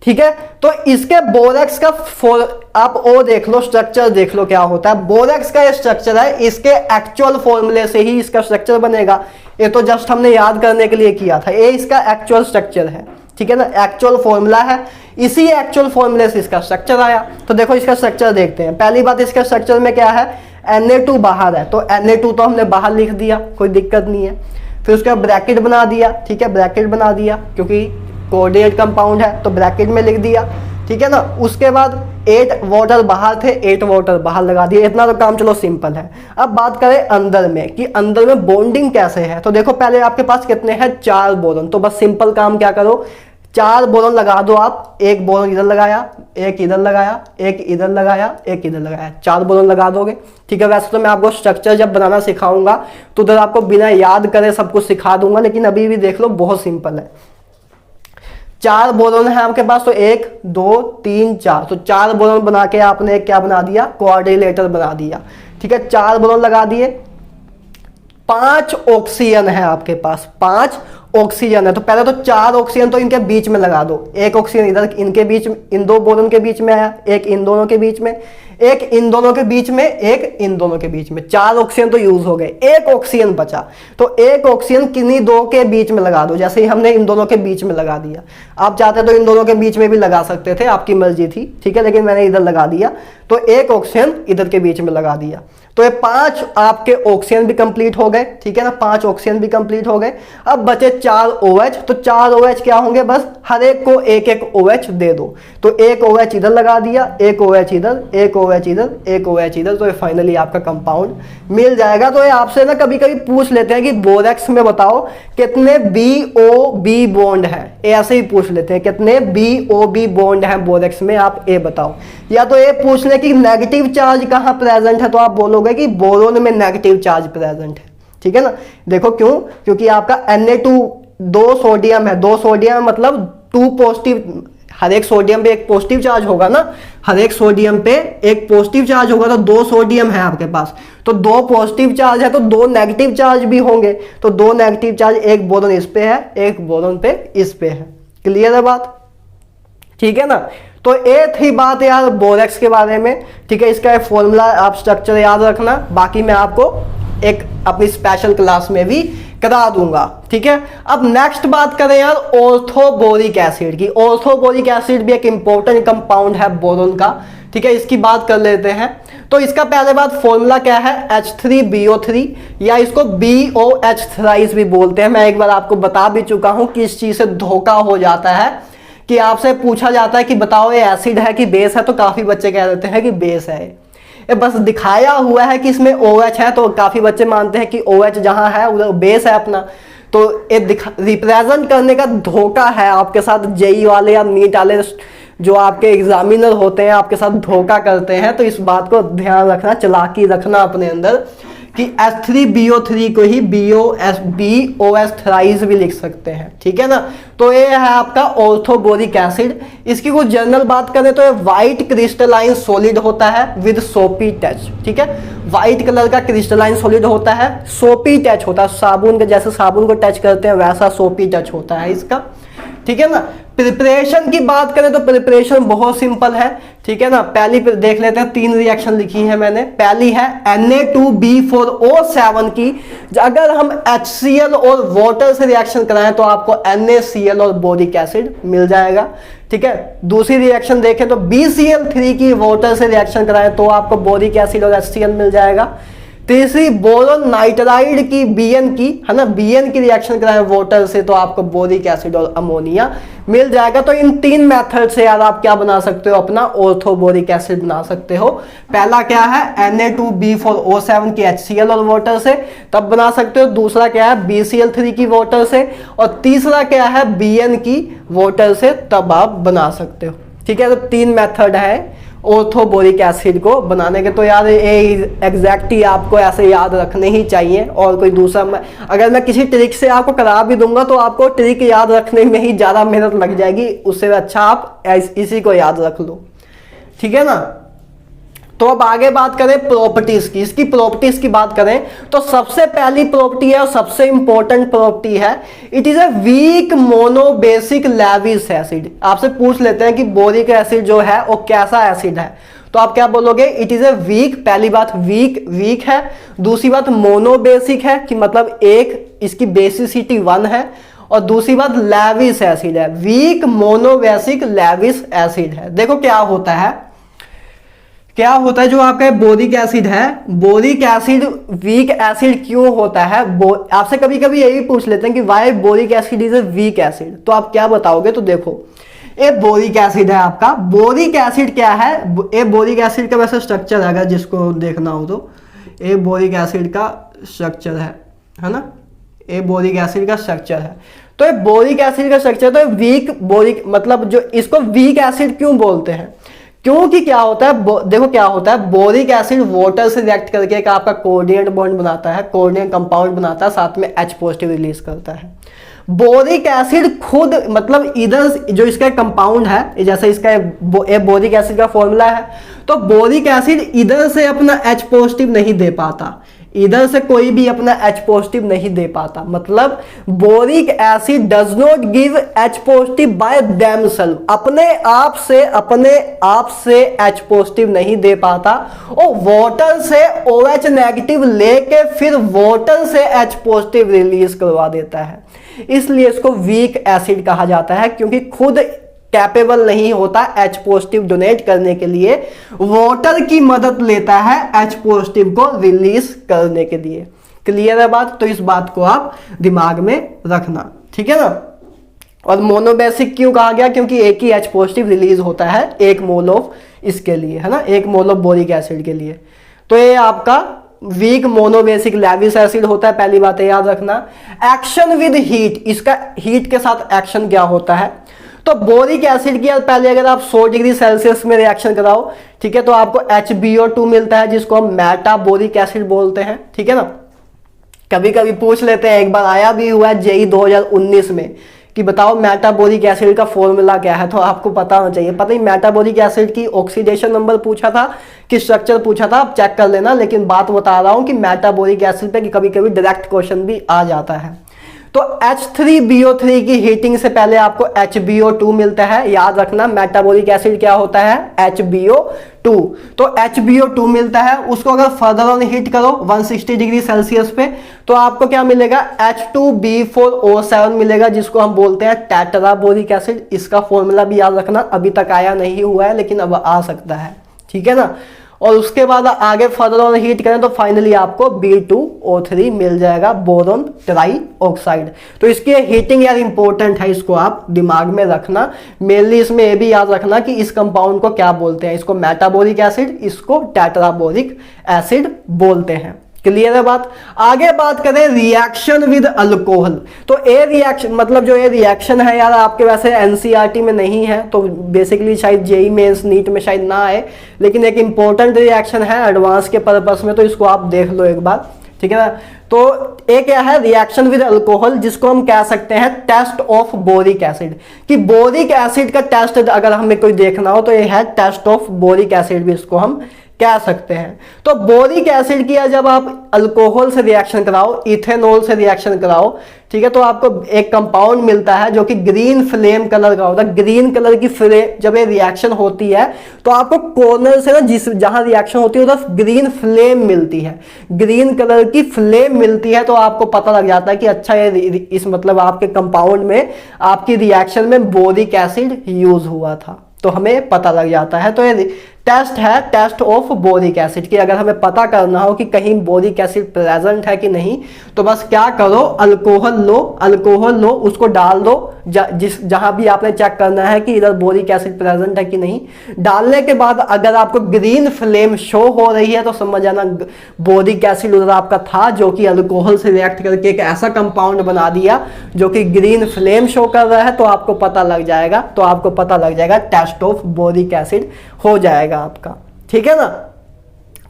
ठीक है, तो इसके बोरेक्स का आप ओ देख लो, स्ट्रक्चर देख लो क्या होता है। बोरेक्स का ये स्ट्रक्चर है, इसके एक्चुअल फॉर्मूले से ही इसका स्ट्रक्चर बनेगा। ये तो जस्ट हमने याद करने के लिए किया था, ये इसका एक्चुअल स्ट्रक्चर है। ठीक है ना, एक्चुअल फॉर्मूला है, इसी एक्चुअल फॉर्मूले से इसका स्ट्रक्चर आया। तो देखो इसका स्ट्रक्चर देखते हैं। पहली बात, इसका स्ट्रक्चर में क्या है, Na2 बाहर है तो Na2 तो हमने बाहर लिख दिया, कोई दिक्कत नहीं है। फिर उसका ब्रैकेट बना दिया। ठीक है, ब्रैकेट बना दिया क्योंकि कोऑर्डिनेट कंपाउंड है तो ब्रैकेट में लिख दिया। ठीक है ना, उसके बाद 8 वाटर बाहर थे, 8 वाटर बाहर लगा दिए। इतना तो काम चलो सिंपल है। अब बात करें अंदर में कि अंदर में बॉन्डिंग कैसे है, तो देखो पहले आपके पास कितने हैं, 4 बोरॉन। तो बस सिंपल काम क्या करो, 4 बोरॉन लगा दो आप। एक बोरॉन इधर लगाया, एक इधर लगाया, एक इधर लगाया, एक इधर लगाया, 4 बोरॉन लगा दोगे। ठीक है, वैसे तो मैं आपको स्ट्रक्चर जब बनाना सिखाऊंगा तो उधर आपको बिना याद करे सब कुछ सिखा दूंगा, लेकिन अभी भी देख लो बहुत सिंपल है। 4 बोरॉन है आपके पास, तो 1 2 3 4, तो 4 बोरॉन बना के आपने एक क्या बना दिया, क्वाड्रिलेटर बना दिया। ठीक है, 4 बोरॉन लगा दिए। 5 ऑक्सीजन है आपके पास, 5 ऑक्सीजन है। तो पहले तो 4 ऑक्सीजन तो इनके बीच में लगा दो। एक ऑक्सीजन इधर इनके बीच, इन 2 बोरॉन के बीच में आया, एक इन दोनों के बीच में, एक इन दोनों के बीच में, एक इन दोनों के बीच में। 4 ऑक्सीजन तो यूज हो गए, एक ऑक्सीजन बचा। तो एक ऑक्सीजन किन्हीं 2 के बीच में लगा दो, जैसे ही हमने इन दोनों के बीच में लगा दिया। आप चाहते तो इन दोनों के बीच में भी लगा सकते थे, आपकी मर्जी थी। ठीक है, लेकिन मैंने इधर लगा दिया तो एक ऑक्सीजन इधर के बीच में लगा दिया। तो ये 5 आपके ऑक्सीजन भी कंप्लीट हो गए। ठीक है ना, 5 ऑक्सीजन भी कंप्लीट हो गए। अब बचे 4 OH। तो 4 OH क्या होंगे, बस हर एक को एक एक OH दे दो। तो एक OH इधर लगा दिया, एक OH इधर, एक OH इधर, एक OH इधर, तो ये फाइनली आपका कंपाउंड मिल जाएगा। तो ये आपसे ना कभी कभी पूछ लेते हैं कि बोरेक्स में बताओ कितने BOB बॉन्ड है, ऐसे ही पूछ लेते हैं कितने BOB बॉन्ड है बोरेक्स में, आप ये बताओ। या तो ये पूछ ले कि नेगेटिव चार्ज कहाँ प्रेजेंट है, तो आप बोलोगे कि बोरोन में नेगेटिव चार्ज प्रेजेंट है। ठीक है ना, देखो क्यों, क्योंकि आपका Na2 2 सोडियम है, 2 सोडियम मतलब 2 पॉजिटिव, हर एक सोडियम पे एक पॉजिटिव चार्ज होगा ना, हर एक सोडियम पे एक पॉजिटिव चार्ज होगा। तो 2 सोडियम है आपके पास, तो 2 पॉजिटिव चार्ज है तो 2 नेगेटिव चार्ज भी होंगे। तो 2 नेगेटिव चार्ज, एक बोरोन इस पे है, एक बोरोन पे इस पे है। क्लियर है बात? ठीक है ना, तो ये थी बात यार बोरेक्स के बारे में। ठीक है, इसका फॉर्मूला आप स्ट्रक्चर याद रखना, बाकी मैं आपको एक अपनी स्पेशल क्लास में भी करा दूंगा। ठीक है, अब नेक्स्ट बात करें यार ऑर्थोबोरिक एसिड की। ऑर्थोबोरिक एसिड भी एक इंपॉर्टेंट कंपाउंड है बोरोन का। ठीक है, इसकी बात कर लेते हैं। तो इसका पहले बात फॉर्मूला क्या है, H3BO3, या इसको BOH थ्राइस भी बोलते हैं। मैं एक बार आपको बता भी चुका हूं कि इस चीज से धोखा हो जाता है कि आपसे पूछा जाता है कि बताओ ये एसिड है कि बेस है, तो काफी बच्चे कह देते हैं कि बेस है। ये बस दिखाया हुआ है कि इसमें OH है, तो काफी बच्चे मानते हैं कि OH जहां है उधर बेस है अपना। तो ये रिप्रेजेंट करने का धोखा है आपके साथ, जेई वाले या नीट वाले जो आपके एग्जामिनर होते हैं आपके साथ धोखा करते हैं। तो इस बात को ध्यान रखना, चालाकी रखना अपने अंदर कि H3BO3 को ही BOH थ्राइस भी लिख सकते हैं। ठीक है ना, तो ये है आपका ऑर्थोबोरिक एसिड। इसकी कुछ जनरल बात करें तो ये व्हाइट क्रिस्टलाइन सॉलिड होता है विद सोपी टच। ठीक है, व्हाइट कलर का क्रिस्टलाइन सॉलिड होता है, सोपी टच होता है, साबुन के जैसे साबुन को टच करते हैं वैसा सोपी टच होता है इसका। ठीक है ना, प्रिपरेशन की बात करें तो प्रिपरेशन बहुत सिंपल है। ठीक है ना, पहली देख लेते हैं, 3 रिएक्शन लिखी है मैंने। पहली है Na2B4O7 की। अगर हम HCl और वाटर से रिएक्शन कराएं तो आपको NaCl और बोरिक एसिड मिल जाएगा। ठीक है, दूसरी रिएक्शन देखें तो BCl3 की वाटर से रिएक्शन कराएं तो आपको बोरिक एसिड और HCl मिल जाएगा। तीसरी बोरोन नाइट्राइड की बीएन की, है ना, बीएन की रिएक्शन कराएं वाटर से तो आपको बोरिक एसिड और अमोनिया मिल जाएगा। तो इन 3 मेथड से यार आप क्या बना सकते हो, अपना ऑर्थोबोरिक एसिड बना सकते हो। पहला क्या है, Na2B4O7 की HCl और वाटर से तब बना सकते हो। दूसरा क्या है, BCl3 की वाटर से। और तीसरा क्या है, BN की वाटर से तब आप बना सकते हो। ठीक है, तो 3 मेथड है ऑर्थोबोरिक एसिड को बनाने के। तो यार एग्जैक्ट ही आपको ऐसे याद रखने ही चाहिए, और कोई दूसरा अगर मैं किसी ट्रिक से आपको करा भी दूंगा तो आपको ट्रिक याद रखने में ही ज़्यादा मेहनत लग जाएगी, उससे अच्छा आप इसी को याद रख लो। ठीक है ना। तो अब आगे बात करें प्रॉपर्टीज की, इसकी प्रॉपर्टीज की बात करें तो सबसे पहली प्रॉपर्टी है और सबसे इंपॉर्टेंट प्रॉपर्टी है, it is a weak monobasic Lewis acid. आपसे पूछ लेते हैं कि बोरिक एसिड जो है वो कैसा एसिड है, तो आप क्या बोलोगे, इट इज अ वीक। पहली बात वीक है, दूसरी बात मोनोबेसिक है कि मतलब एक इसकी बेसिसिटी 1 है, और दूसरी बात लेविस एसिड है, वीक मोनोबेसिक लेविस एसिड है। देखो क्या होता है जो आपका बोरिक एसिड है, बोरिक एसिड वीक एसिड क्यों होता है। आपसे कभी कभी यही पूछ लेते हैं कि why boric acid is a weak acid, तो आप क्या बताओगे, तो देखो ये बोरिक एसिड है आपका। बोरिक एसिड क्या है, ये बोरिक एसिड का वैसे स्ट्रक्चर है, अगर जिसको देखना हो तो ये बोरिक एसिड का स्ट्रक्चर है ना, ये बोरिक एसिड का स्ट्रक्चर है। तो ये बोरिक एसिड का स्ट्रक्चर, तो वीक बोरिक मतलब जो इसको वीक एसिड क्यों बोलते हैं, क्योंकि क्या होता है, देखो क्या होता है, बोरिक एसिड वाटर से रिएक्ट करके एक आपका कोऑर्डिनेट बॉन्ड बनाता है, कोऑर्डिनेट कंपाउंड बनाता है, साथ में H पॉजिटिव रिलीज करता है। बोरिक एसिड खुद मतलब इधर जो इसका कंपाउंड है, जैसे इसका बोरिक एसिड का फॉर्मूला है, तो बोरिक एसिड इधर से अपना H पॉजिटिव नहीं दे पाता, इधर से कोई भी अपना H पॉजिटिव नहीं दे पाता। मतलब boric acid does not give H positive by themselves, अपने आप से H पॉजिटिव नहीं दे पाता, और वाटर से OH नेगेटिव लेके फिर वाटर से H पॉजिटिव रिलीज करवा देता है। इसलिए इसको वीक एसिड कहा जाता है, क्योंकि खुद कैपेबल नहीं होता H पॉजिटिव डोनेट करने के लिए, वाटर की मदद लेता है H पॉजिटिव को रिलीज करने के लिए। क्लियर है बात, तो इस बात को आप दिमाग में रखना, ठीक है ना। और मोनोबेसिक क्यों कहा गया, क्योंकि एक ही H पॉजिटिव रिलीज होता है 1 मोल ऑफ इसके लिए, है ना, 1 मोल ऑफ बोरिक एसिड के लिए। तो ये आपका वीक मोनोबेसिक लेविस एसिड होता है, पहली बात है याद रखना। एक्शन विद हीट, इसका हीट के साथ एक्शन क्या होता है, तो बोरिक एसिड की पहले अगर आप 100 डिग्री सेल्सियस में रिएक्शन कराओ, ठीक है, तो आपको HbO2 मिलता है, जिसको हम मेटाबोरिक एसिड बोलते हैं। ठीक है ना। कभी कभी पूछ लेते हैं, एक बार आया भी हुआ है JEE 2019 में कि बताओ मेटाबोरिक एसिड का फॉर्मूला क्या है, तो आपको पता होना चाहिए। पता ही मेटाबोरिक एसिड की ऑक्सीडेशन नंबर पूछा था कि स्ट्रक्चर पूछा था, आप चेक कर लेना, लेकिन बात बता रहा हूं कि मेटाबोरिक एसिड पे कभी कभी डायरेक्ट क्वेश्चन भी आ जाता है। तो H3BO3 की हीटिंग से पहले आपको HbO2 मिलता है, याद रखना मेटाबोलिक एसिड क्या होता है, HbO2। तो HbO2 मिलता है, उसको अगर फर्दर ऑन हीट करो 160 डिग्री सेल्सियस पे, तो आपको क्या मिलेगा, H2B4O7 मिलेगा, जिसको हम बोलते हैं टेट्राबोरिक एसिड। इसका फॉर्मूला भी याद रखना, अभी तक आया नहीं हुआ है लेकिन अब आ सकता है, ठीक है ना। और उसके बाद आगे फर्दर ऑन हीट करें तो फाइनली आपको B2O3 मिल जाएगा, बोरोन ट्राई ऑक्साइड। तो इसकी हीटिंग यार इंपॉर्टेंट है, इसको आप दिमाग में रखना। मेनली इसमें ये भी याद रखना कि इस कंपाउंड को क्या बोलते हैं, इसको मेटाबोरिक एसिड, इसको टेट्राबोरिक एसिड बोलते हैं। क्लियर है बात। आगे बात करें रिएक्शन विद अल्कोहल, तो ए रिएक्शन मतलब जो ये रिएक्शन है यार आपके वैसे एनसीईआरटी में नहीं है, तो बेसिकली शायद जेईई मेंस नीट में शायद ना आए, लेकिन एक इंपॉर्टेंट रिएक्शन है एडवांस के पर्पस में, तो इसको आप देख लो एक बार, ठीक है ना। तो एक क्या है रिएक्शन विद अल्कोहल, जिसको हम कह सकते हैं टेस्ट ऑफ बोरिक एसिड, कि बोरिक एसिड का टेस्ट अगर हमें कोई देखना हो तो ये है टेस्ट ऑफ बोरिक एसिड, भी इसको हम कह सकते हैं। तो बोरिक एसिड की जब आप अल्कोहल से रिएक्शन कराओ, इथेनॉल से रिएक्शन कराओ, ठीक है, तो आपको एक कंपाउंड मिलता है जो कि ग्रीन फ्लेम कलर का होता है। ग्रीन कलर की फ्लेम जब ये रिएक्शन होती है तो आपको कॉर्नर से ना जहां रिएक्शन होती है उधर ग्रीन फ्लेम मिलती है, ग्रीन कलर की फ्लेम मिलती है, तो आपको पता लग जाता है कि अच्छा ये इस मतलब आपके कंपाउंड में आपकी रिएक्शन में बोरिक एसिड यूज हुआ था, तो हमें पता लग जाता है। तो ये टेस्ट है टेस्ट ऑफ बोरिक एसिड की। अगर हमें पता करना हो कि कहीं बोरिक एसिड प्रेजेंट है कि नहीं, तो बस क्या करो, अल्कोहल लो, उसको डाल दो जहां भी आपने चेक करना है कि इधर बोरिक एसिड प्रेजेंट है कि नहीं। डालने के बाद अगर आपको ग्रीन फ्लेम शो हो रही है तो समझ जाना बोरिक एसिड उधर आपका था, जो कि अल्कोहल से रिएक्ट करके एक ऐसा कंपाउंड बना दिया जो कि ग्रीन फ्लेम शो कर रहा है। तो आपको पता लग जाएगा टेस्ट ऑफ बोरिक एसिड हो जाएगा आपका, ठीक है ना।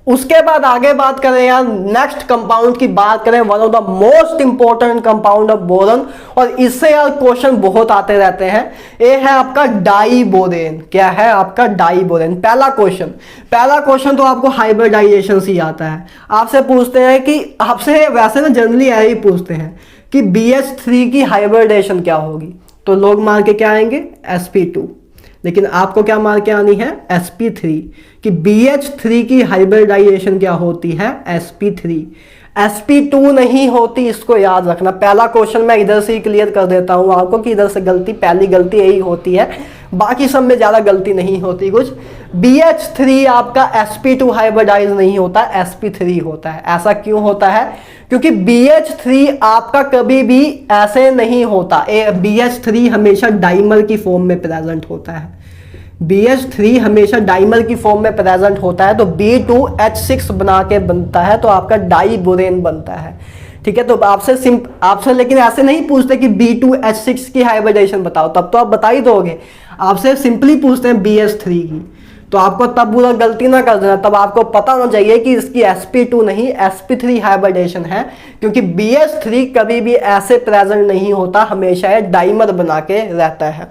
उसके बाद आगे बात करें यार, नेक्स्ट कंपाउंड की बात करें, one of the most important compound of boron, और इससे यार क्वेश्चन बहुत आते रहते हैं। ये है आपका डाइबोरेन। क्या है आपका डाइबोरेन? पहला क्वेश्चन तो आपको हाइब्रिडाइजेशन से ही आता है। आपसे पूछते हैं कि आपसे वैसे ना जनरली यही पूछते हैं कि BH3 की हाइब्रिडाइजेशन क्या होगी, तो लोग मार के क्या आएंगे, sp2। लेकिन आपको क्या मार के आनी है, sp3, कि BH3 की हाइब्रिडाइजेशन क्या होती है, sp3, sp2 नहीं होती। इसको याद रखना। पहला क्वेश्चन मैं इधर से ही क्लियर कर देता हूं आपको कि इधर से पहली गलती यही होती है, बाकी सब में ज्यादा गलती नहीं होती कुछ। BH3 आपका sp2 हाइब्रिडाइज नहीं होता, sp3 होता है। ऐसा क्यों होता है? क्योंकि BH3 आपका कभी भी ऐसे नहीं होता। BH3 हमेशा डाइमर की फॉर्म में प्रेजेंट होता है। BH3 हमेशा डाइमर की फॉर्म में प्रेजेंट होता है, तो B2H6 बना के बनता है, तो आपका डाइबोरेन बनता है, ठीक है। तो आपसे लेकिन ऐसे नहीं पूछते कि B2H6 की हाइब्रिडाइजेशन बताओ, तब तो आप बता ही दोगे। आपसे सिंपली पूछते हैं BH3 की, तो आपको तब पूरा गलती ना कर देना। तब आपको पता होना चाहिए कि इसकी sp2 नहीं sp3 हाइब्रिडेशन है, क्योंकि BH3 कभी भी ऐसे प्रेजेंट नहीं होता, हमेशा ये डाइमर बना के रहता है।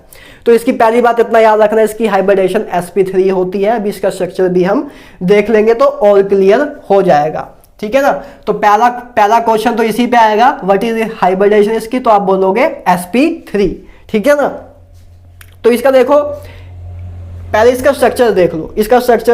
तो इसकी पहली बात इतना याद रखना, इसकी हाइब्रिडेशन sp3 होती है। अभी इसका स्ट्रक्चर भी हम देख लेंगे तो और क्लियर हो जाएगा, ठीक है ना। तो पहला क्वेश्चन तो इसी पे आएगा, व्हाट इज हाइब्रिडेशन इसकी, तो आप बोलोगे sp3, ठीक है ना। तो इसका देखो, पहले इसका स्ट्रक्चर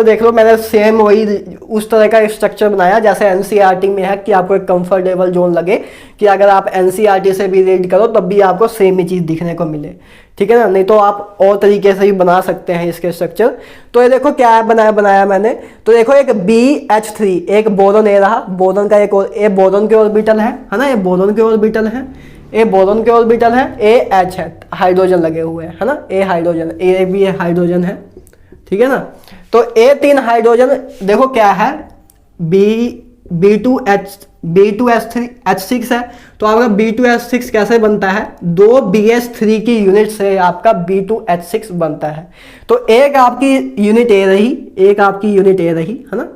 देख लो। मैंने सेम वही उस तरह का स्ट्रक्चर बनाया जैसे एनसीईआरटी में है, कि आपको एक कंफर्टेबल जोन लगे, कि अगर आप एनसीईआरटी से भी रीड करो तब भी आपको सेम ही चीज दिखने को मिले, ठीक है ना। नहीं तो आप और तरीके से भी बना सकते हैं इसके स्ट्रक्चर। तो ये देखो क्या बनाया मैंने। तो देखो एक BH3, एक बोरोन ए रहा, बोरोन का एक और ए बोरोन के ऑर्बिटल है ना, ये बोरोन के ऑर्बिटल है, ए बोरोन के ऑर्बिटल है, ए एच है, हाइड्रोजन लगे हुए हैं, है ना, ए हाइड्रोजन, ए भी हाइड्रोजन है, ठीक है ना। तो A3 हाइड्रोजन देखो क्या है, B2H6 है। तो आपका B2H6 कैसे बनता है, 2 BH3 की यूनिट से आपका B2H6 बनता है। तो एक आपकी यूनिट ए रही, है ना,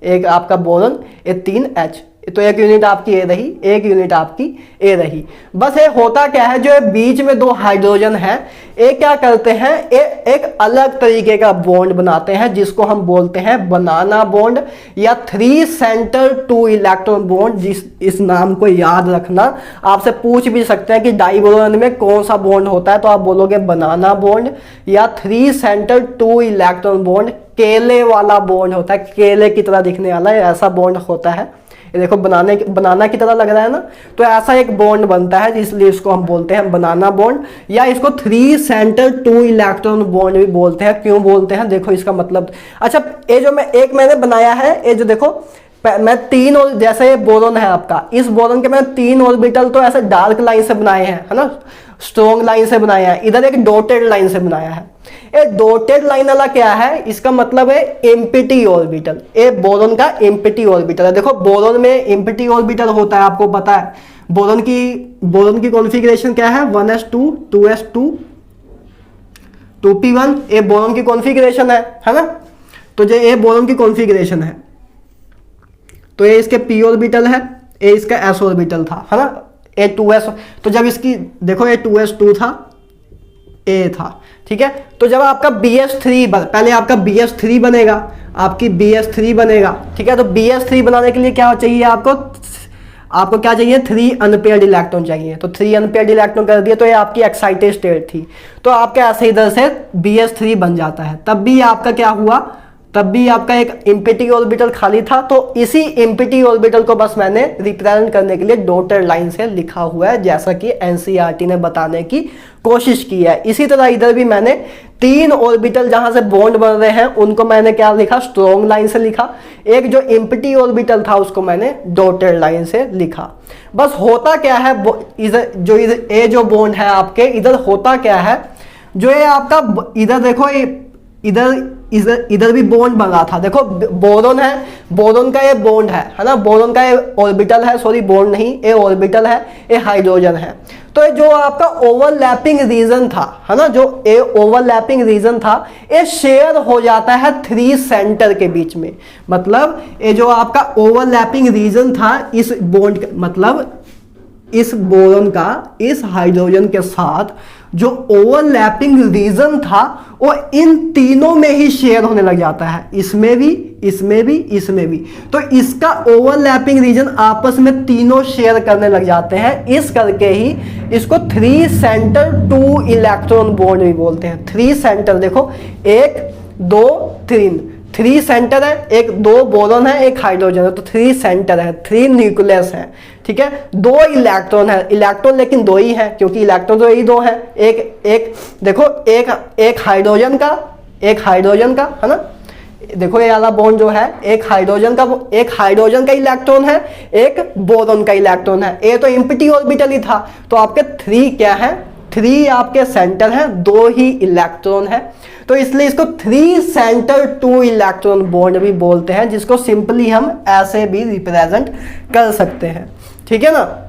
एक आपका बोरॉन, ये 3H, तो एक यूनिट आपकी ए रही, एक यूनिट आपकी ए रही। बस ये होता क्या है, जो बीच में 2 हाइड्रोजन है, ये क्या करते हैं, एक अलग तरीके का बॉन्ड बनाते हैं, जिसको हम बोलते हैं बनाना बॉन्ड या 3 सेंटर 2 इलेक्ट्रॉन बॉन्ड। इस नाम को याद रखना। आपसे पूछ भी सकते हैं कि डाइबोरोन में कौन सा बॉन्ड होता है, तो आप बोलोगे बनाना बॉन्ड या 3 सेंटर 2 इलेक्ट्रॉन बॉन्ड। केले वाला बॉन्ड होता है, केले की तरह दिखने वाला ऐसा बॉन्ड होता है। ये देखो बनाना की तरह लग रहा है ना, तो ऐसा एक बॉन्ड बनता है, इसलिए इसको हम बोलते हैं बनाना बॉन्ड, या इसको 3 सेंटर 2 इलेक्ट्रॉन बॉन्ड भी बोलते हैं। क्यों बोलते हैं, देखो इसका मतलब। अच्छा, ये जो मैंने बनाया है, ये जो देखो मैं 3 और जैसे ये बोरॉन है आपका, इस बोरॉन के मैंने 3 ऑर्बिटल तो ऐसे डार्क लाइन से बनाए हैं, है ना, स्ट्रॉन्ग लाइन से बनाया है। इधर एक डॉटेड लाइन से बनाया है। ये डॉटेड लाइन वाला क्या है, इसका मतलब है एम्प्टी ऑर्बिटल। ये बोरॉन का एम्प्टी ऑर्बिटल है। देखो बोरॉन में एम्प्टी ऑर्बिटल होता है, आपको पता है। बोरॉन की कॉन्फ़िगरेशन क्या है, 1s2 2s2 2p1। ये बोरॉन की कॉन्फ़िगरेशन है ना। तो जो ये बोरॉन की कॉन्फ़िगरेशन है, तो ये इसके p ऑर्बिटल है, ये इसका s ऑर्बिटल था, है ना, ए 2s। तो जब इसकी देखो ये 2s2 था, ए था, ठीक है। तो जब आपका BH3 पहले आपका BH3 बनेगा, ठीक है। तो BH3 बनाने के लिए क्या चाहिए आपको क्या चाहिए, 3 अनपेयर्ड इलेक्ट्रॉन चाहिए। तो 3 अनपेयर्ड इलेक्ट्रॉन कर दिए, तो ये आपकी एक्साइटेड स्टेट थी। तो आपका ऐसे इधर से BH3 बन जाता है। तब भी आपका क्या हुआ, तब भी आपका एक एम्प्टी ऑर्बिटल खाली था, तो इसी एम्प्टी ऑर्बिटल को बस मैंने रिप्रेजेंट करने के लिए डॉटेड लाइन से लिखा हुआ है, जैसा कि एनसीईआरटी ने बताने की कोशिश की है। इसी तरह इधर भी मैंने 3 ऑर्बिटल जहां से बॉन्ड बन रहे हैं उनको मैंने क्या लिखा, स्ट्रॉन्ग लाइन से लिखा। एक जो एम्प्टी ऑर्बिटल था उसको मैंने डॉटेड लाइन से लिखा। बस होता क्या है, इधर जो बॉन्ड है आपके, इधर होता क्या है, जो ये आपका इधर देखो, इधर भी बॉन्ड बना था। देखो बोरोन है, बोरोन का ये बॉन्ड है ना, बोरोन का ये ऑर्बिटल है, सॉरी बॉन्ड नहीं, ये ऑर्बिटल है, ये हाइड्रोजन है। तो ये जो आपका ओवरलैपिंग रीजन था, है ना, जो ये ओवरलैपिंग रीजन था, ये शेयर हो जाता है 3 सेंटर के बीच में। मतलब ये जो आपका ओवरलैपिंग रीजन था इस बॉन्ड, मतलब इस बोरोन का इस हाइड्रोजन के साथ जो ओवरलैपिंग रीजन था वो इन तीनों में ही शेयर होने लग जाता है, इसमें भी, इसमें भी, इसमें भी। तो इसका ओवरलैपिंग रीजन आपस में तीनों शेयर करने लग जाते हैं, इस करके ही इसको 3 सेंटर 2 इलेक्ट्रॉन बॉन्ड भी बोलते हैं। 3 सेंटर देखो, 1 2 3, 3 सेंटर है, 1 2 बोरोन है, 1 हाइड्रोजन है, तो 3 सेंटर है, 3 न्यूक्लियस है, ठीक है। 2 इलेक्ट्रॉन है, इलेक्ट्रॉन लेकिन 2 ही है, क्योंकि इलेक्ट्रॉन तो यही 2 है। एक देखो, एक हाइड्रोजन का, एक हाइड्रोजन का, है ना, देखो ये वाला बॉन्ड जो है, एक हाइड्रोजन का इलेक्ट्रॉन है, एक बोरोन का इलेक्ट्रॉन है। ये तो एम्प्टी ऑर्बिटल ही था, तो आपके 3 क्या है, 3 आपके सेंटर हैं, 2 ही इलेक्ट्रॉन है, तो इसलिए इसको 3 सेंटर 2 इलेक्ट्रॉन बॉन्ड भी बोलते हैं, जिसको सिंपली हम ऐसे भी रिप्रेजेंट कर सकते हैं, ठीक है ना।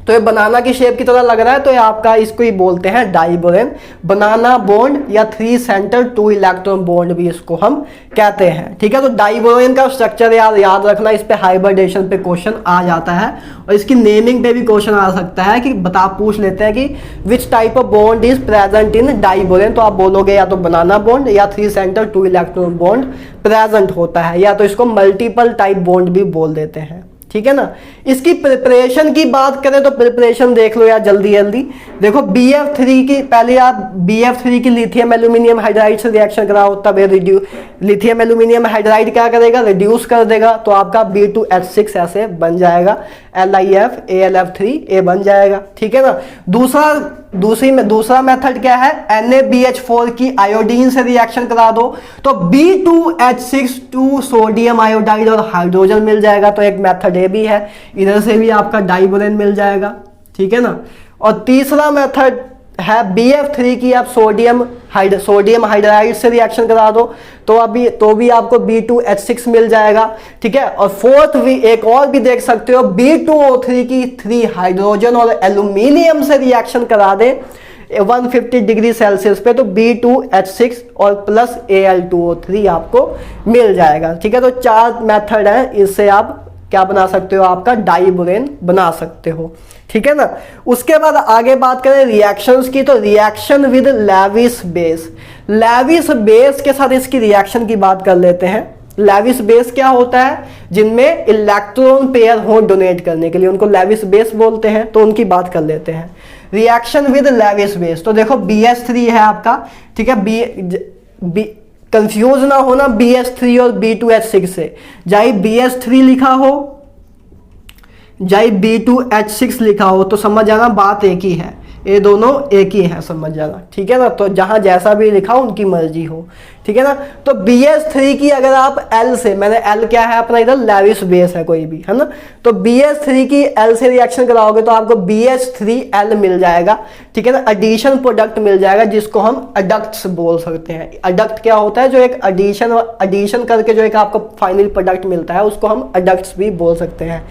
तो ये बनाना की शेप की तरह लग रहा है, तो ये आपका इसको ही बोलते हैं डाइबोरेन, बनाना बॉन्ड या 3 सेंटर 2 इलेक्ट्रॉन बॉन्ड भी इसको हम कहते हैं, ठीक है। तो डाइबोरेन का स्ट्रक्चर याद रखना, इस पे हाइब्रिडेशन पे क्वेश्चन आ जाता है, और इसकी नेमिंग पे भी क्वेश्चन आ सकता है कि पूछ लेते हैं कि which type of bond is present in diborane, तो आप बोलोगे या तो बनाना बॉन्ड या 3 सेंटर 2 इलेक्ट्रॉन बॉन्ड प्रेजेंट होता है, या तो इसको मल्टीपल टाइप बॉन्ड भी बोल देते हैं, ठीक है ना। इसकी प्रिपरेशन की बात करें तो प्रिपरेशन देख लो यार जल्दी जल्दी। देखो BF3 की, पहले आप BF3 की लिथियम एल्यूमिनियम हाइड्राइड से रिएक्शन कराओ, तब ये लिथियम एल्यूमिनियम हाइड्राइड क्या करेगा, रिड्यूस कर देगा, तो आपका B2H6 ऐसे बन जाएगा, LiF AlF3 बन जाएगा, ठीक है ना। दूसरा मेथड क्या है, NaBH4 की आयोडीन से रिएक्शन करा दो, तो B2H6 2 सोडियम आयोडाइड और हाइड्रोजन मिल जाएगा, तो एक मेथड ये भी है, इधर से भी आपका डाइबोरेन मिल जाएगा, ठीक है ना। और तीसरा मेथड है BF3 की, आप सोडियम हाइड्राइड से रिएक्शन करा दो, तो भी आपको B2H6 मिल जाएगा, ठीक है। और फोर्थ भी एक और भी देख सकते हो, B2O3 की 3 हाइड्रोजन और एल्यूमिनियम से रिएक्शन करा दे 150 डिग्री सेल्सियस पे, तो B2H6 और प्लस Al2O3 आपको मिल जाएगा, ठीक है। तो 4 मेथड है, इससे आप क्या बना सकते हो, आपका डाइबोरेन बना सकते हो, ठीक है ना। उसके बाद आगे बात करें रिएक्शंस की, तो reaction with Lewis base, Lewis base के साथ इसकी रिएक्शन की बात कर लेते हैं। लेविस बेस क्या होता है, जिनमें इलेक्ट्रॉन पेयर हो डोनेट करने के लिए, उनको लेविस बेस बोलते हैं, तो उनकी बात कर लेते हैं। रिएक्शन विद लेविस बेस, तो देखो BH3 है आपका, ठीक है, कंफ्यूज ना होना BH3 और B2H6 से, चाहे BH3 लिखा हो चाहे B2H6 लिखा हो, तो समझ जाना बात एक ही है, ये दोनों एक ही है, समझ जाना, ठीक है ना। तो जहां जैसा भी लिखा हो उनकी मर्जी हो, ठीक है ना। तो BH3 की अगर आप L से, मैंने L क्या है अपना इधर लेविस बेस है कोई भी, है ना, तो BH3 की L से रिएक्शन कराओगे तो आपको BH3L मिल जाएगा, ठीक है ना। एडिशन प्रोडक्ट मिल जाएगा, जिसको हम अडक्ट्स बोल सकते हैं। अडक्ट क्या होता है, जो एक एडिशन करके जो एक आपको फाइनल प्रोडक्ट मिलता है, उसको हम अडक्ट्स भी बोल सकते हैं।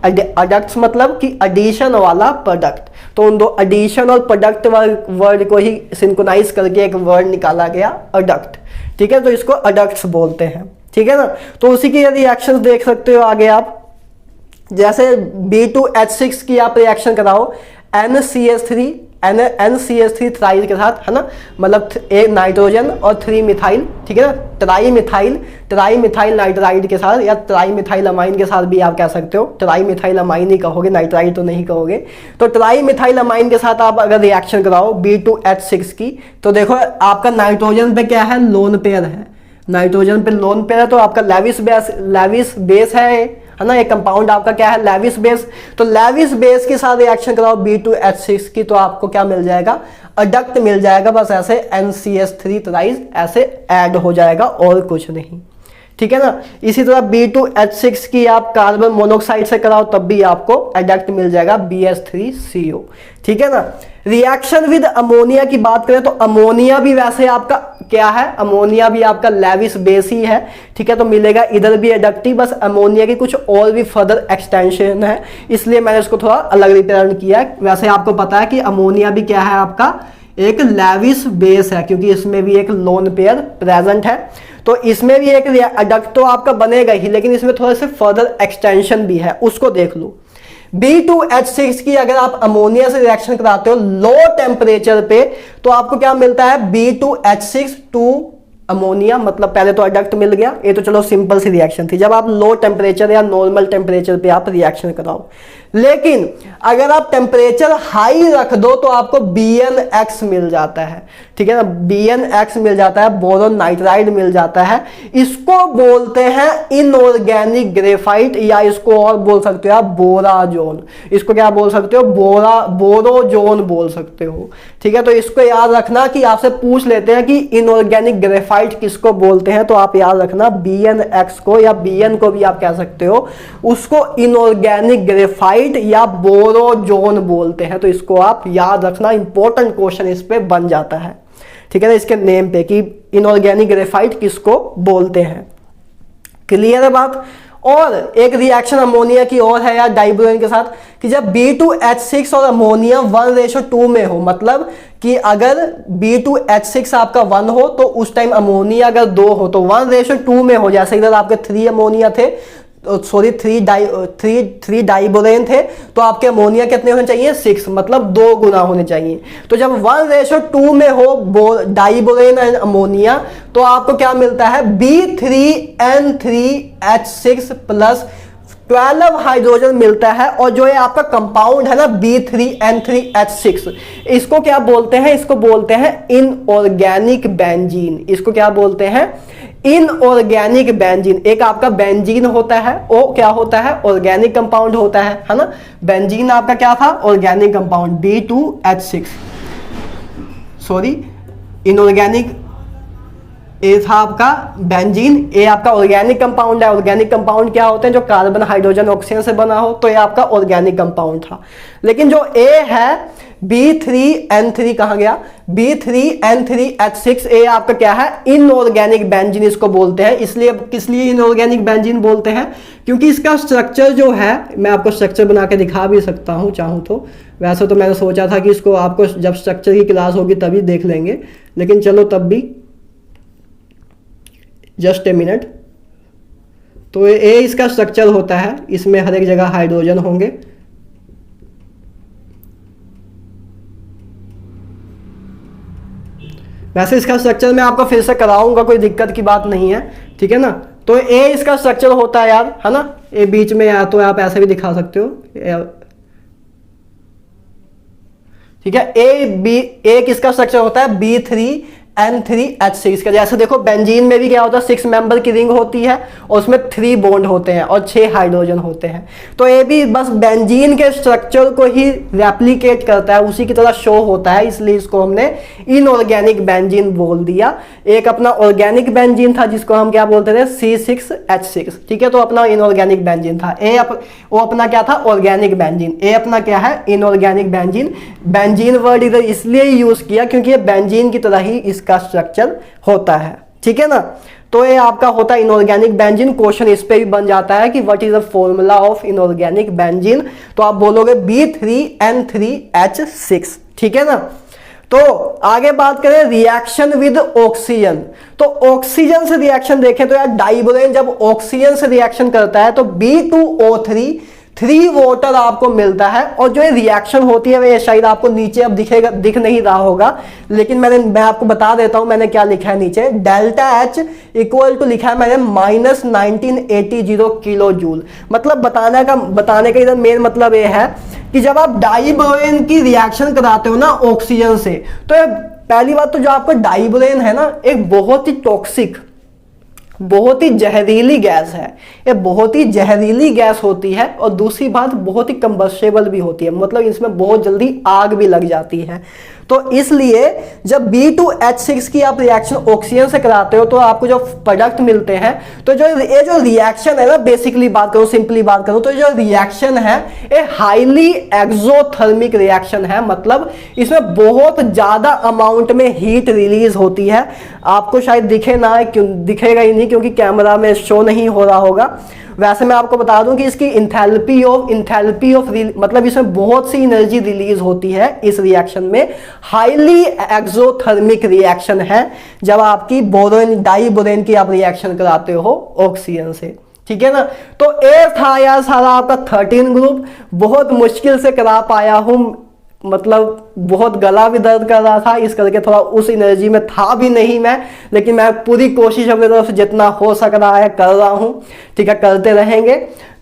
अडक्ट्स मतलब कि एडिशन वाला प्रोडक्ट, तो उन दो एडिशन और प्रोडक्ट वर्ड को ही सिंक्रोनाइज करके एक वर्ड निकाला गया अडक्ट, ठीक है। तो इसको अडक्ट्स बोलते हैं, ठीक है ना। तो उसी की रिएक्शंस देख सकते हो आगे आप, जैसे B2H6 की आप रिएक्शन कराओ NCH3 थ्राइल के साथ, है ना, मतलब एक नाइट्रोजन और 3 मिथाइल, ठीक है ना, ट्राई मिथाइल नाइट्राइड के साथ, या ट्राई मिथाइल अमाइन के साथ भी आप कह सकते हो, ट्राई मिथाइल अमाइन ही कहोगे, नाइट्राइड तो नहीं कहोगे। तो ट्राई मिथाइल अमाइन के साथ आप अगर रिएक्शन कराओ B2H6 की, तो देखो आपका नाइट्रोजन पे क्या है, लोन पेयर है, नाइट्रोजन पे लोन पेयर है तो आपका लेविस बेस है ना, एक कंपाउंड आपका क्या है, लेविस बेस। तो लेविस बेस के साथ रिएक्शन कराओ B2H6 की, तो आपको क्या मिल जाएगा, अडक्ट मिल जाएगा, बस ऐसे NCH3 थ्राइस ऐसे ऐड हो जाएगा और कुछ नहीं, ठीक है ना। इसी तरह B2H6 की आप कार्बन मोनोऑक्साइड से कराओ तब भी आपको एडक्ट मिल जाएगा BH3CO, ठीक है ना। रिएक्शन विद अमोनिया की बात करें तो अमोनिया भी वैसे आपका क्या है, अमोनिया भी आपका लेविस बेस ही है, ठीक है, तो मिलेगा इधर भी एडक्ट ही, बस अमोनिया की कुछ और भी फर्दर एक्सटेंशन है, इसलिए मैंने इसको थोड़ा अलग रिप्रेजेंट किया है। वैसे आपको पता है कि अमोनिया भी क्या है, आपका एक लेविस बेस है, क्योंकि इसमें भी एक लोन पेयर प्रेजेंट है, तो इसमें भी एक एडक्ट तो आपका बनेगा ही, लेकिन इसमें थोड़ा सा फर्दर एक्सटेंशन भी है, उसको देख लो। B2H6 की अगर आप अमोनिया से रिएक्शन कराते हो लो टेम्परेचर पे, तो आपको क्या मिलता है, B2H6 टू अमोनिया, मतलब पहले तो एडक्ट मिल गया, ये तो चलो सिंपल सी रिएक्शन थी, जब आप लो टेम्परेचर या नॉर्मल टेम्परेचर पे आप रिएक्शन कराओ। लेकिन अगर आप टेम्परेचर हाई रख दो तो आपको BnX मिल जाता है, ठीक है ना, BnX मिल जाता है, बोरोन नाइट्राइड मिल जाता है, इसको बोलते हैं इनऑर्गेनिक ग्रेफाइट, या इसको और बोल सकते हो आप बोराजोन, इसको क्या बोल सकते हो, बोरोजोन बोल सकते हो, ठीक है। तो इसको याद रखना कि आपसे पूछ लेते हैं कि इनऑर्गेनिक ग्रेफाइट किसको बोलते हैं, तो आप याद रखना BnX को, या Bn को भी आप कह सकते हो, उसको इनऑर्गेनिक ग्रेफाइट या बोरोजोन बोलते हैं, तो इसको आप याद रखना, इंपॉर्टेंट क्वेश्चन इस पे बन जाता है, ठीक है ना, इसके नेम पे कि इनऑर्गेनिक ग्रेफाइट किसको बोलते हैं। क्लियर है बात। और एक रिएक्शन अमोनिया की और है यार डाइब्रोइन के साथ, कि जब B2H6 और अमोनिया 1:2 में हो, मतलब कि अगर B2H6 आपका 1 हो तो उस टाइम अमोनिया अगर 2 हो तो 1:2 में हो, जैसे इधर आपके 3 अमोनिया थे, सॉरी 3 डाइबोरेन थे, तो आपके अमोनिया कितने होने चाहिए, 6, मतलब 2 गुना होने चाहिए। तो जब 1:2 में हो डाइबोरेन एंड अमोनिया, तो आपको क्या मिलता है, B3N3H6 प्लस 12 हाइड्रोजन मिलता है, और जो है आपका कंपाउंड है ना B3N3H6, इसको क्या बोलते हैं, इसको बोलते हैं इनऑर्गेनिक बेंजीन, इसको क्या बोलते हैं, इनऑर्गेनिक बेंजीन। एक आपका बेंजीन होता है, वो क्या होता है, ऑर्गेनिक कंपाउंड होता है ना, बेंजीन आपका क्या था, organic compound, B2H6, sorry inorganic, ए था आपका बेंजीन, ए आपका ऑर्गेनिक कंपाउंड है। ऑर्गेनिक कंपाउंड क्या होते हैं, जो कार्बन हाइड्रोजन ऑक्सीजन से बना हो, तो ये आपका ऑर्गेनिक कंपाउंड था। लेकिन जो ए है B3N3 कहाँ गया, B3N3H6, ए आपका क्या है, इनऑर्गेनिक बेंजीन इसको बोलते हैं। इसलिए किस लिए इनऑर्गेनिक बेंजीन बोलते हैं, क्योंकि इसका स्ट्रक्चर जो है, मैं आपको स्ट्रक्चर बना के दिखा भी सकता हूँ चाहूँ तो, वैसे तो मैंने सोचा था कि इसको आपको जब स्ट्रक्चर की क्लास होगी तभी देख लेंगे, लेकिन चलो तब भी, जस्ट ए मिनट। तो ए इसका स्ट्रक्चर होता है, इसमें हर एक जगह हाइड्रोजन होंगे, वैसे इसका स्ट्रक्चर मैं आपको फिर से कराऊंगा, कोई दिक्कत की बात नहीं है, ठीक है ना। तो ए इसका स्ट्रक्चर होता है यार, है ना, ए बीच में, या तो आप ऐसे भी दिखा सकते हो, ठीक है। ए किसका स्ट्रक्चर होता है, B3N3H6 का। जैसे देखो बेंजीन में भी क्या होता है, 6 मेंबर की रिंग होती है और उसमें 3 बॉन्ड होते हैं और 6 हाइड्रोजन होते हैं। तो ये भी बस बेंजीन के स्ट्रक्चर को ही रेप्लिकेट करता है, उसी की तरह शो होता है, इसलिए इसको हमने इनऑर्गेनिक बेंजीन बोल दिया। एक अपना ऑर्गेनिक बेंजीन था जिसको हम क्या बोलते थे, C6H6, ठीक है, तो अपना इनऑर्गेनिक बेंजीन था। वो अपना क्या था, ऑर्गेनिक बेंजीन। ए अपना क्या है, इनऑर्गेनिक बेंजीन। बेंजीन वर्ड इधर इसलिए यूज किया क्योंकि ये बेंजीन की तरह ही का स्ट्रक्चर होता है, ठीक है ना। तो ये आपका होता है इनऑर्गेनिक बेंजीन। क्वेश्चन इस पे भी बन जाता है कि what is the formula of inorganic benzene, तो आप बोलोगे B3N3H6, ठीक है ना। तो आगे बात करें रिएक्शन विद ऑक्सीजन, तो ऑक्सीजन से रिएक्शन देखें तो यार डाइबोरेन जब ऑक्सीजन से रिएक्शन करता है तो B2O3 3 वाटर आपको मिलता है। और जो ये रिएक्शन होती है वे शायद आपको नीचे अब दिख नहीं रहा होगा, लेकिन मैं आपको बता देता हूं मैंने क्या लिखा है नीचे। डेल्टा H इक्वल टू लिखा है मैंने -1980 किलो जूल। मतलब बताने का इधर मेन मतलब ये है कि जब आप डाइबोरेन की रिएक्शन कराते हो ना ऑक्सीजन से, तो पहली बात तो जो आपका डाइबोरेन है ना, एक बहुत ही टॉक्सिक, बहुत ही जहरीली गैस है, ये बहुत ही जहरीली गैस होती है और दूसरी बात बहुत ही कंबस्टेबल भी होती है, मतलब इसमें बहुत जल्दी आग भी लग जाती है। तो इसलिए जब B2H6 की आप रिएक्शन ऑक्सीजन से कराते हो तो आपको जो प्रोडक्ट मिलते हैं, तो जो ये जो रिएक्शन है ना, बेसिकली बात करूं, सिंपली बात करूं, तो जो रिएक्शन है ये हाईली एक्सोथर्मिक रिएक्शन है, मतलब इसमें बहुत ज्यादा अमाउंट में हीट रिलीज होती है। आपको शायद दिखे ना, क्यों दिखेगा ही नहीं क्योंकि कैमरा में शो नहीं हो रहा होगा। वैसे मैं आपको बता दूं कि इसकी इंथैल्पी ऑफ मतलब इसमें बहुत सी एनर्जी रिलीज होती है इस रिएक्शन में। हाईली एक्सोथर्मिक रिएक्शन है जब आपकी बोरोन डाइबोरेन की आप रिएक्शन कराते हो ऑक्सीजन से, ठीक है ना। तो ए था यार सारा आपका 13 ग्रुप, बहुत मुश्किल से करा पाया हूं, मतलब बहुत गला भी दर्द कर रहा था इस करके, थोड़ा उस एनर्जी में था भी नहीं मैं, लेकिन मैं पूरी कोशिश अपनी तरफ से जितना हो सक रहा है कर रहा हूं, ठीक है, करते रहेंगे।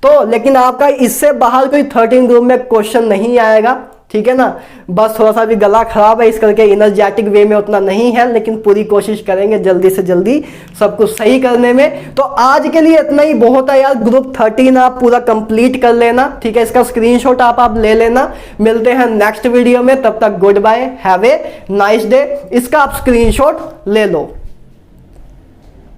तो लेकिन आपका इससे बाहर कोई 13 ग्रुप में क्वेश्चन नहीं आएगा, ठीक है ना। बस थोड़ा सा भी गला खराब है इस करके एनर्जेटिक वे में उतना नहीं है, लेकिन पूरी कोशिश करेंगे जल्दी से जल्दी सब कुछ सही करने में। तो आज के लिए इतना ही बहुत है यार। ग्रुप 13 आप पूरा कंप्लीट कर लेना, ठीक है, इसका स्क्रीनशॉट आप ले लेना। मिलते हैं नेक्स्ट वीडियो में, तब तक good bye, have a nice day. इसका आप स्क्रीनशॉट ले लो।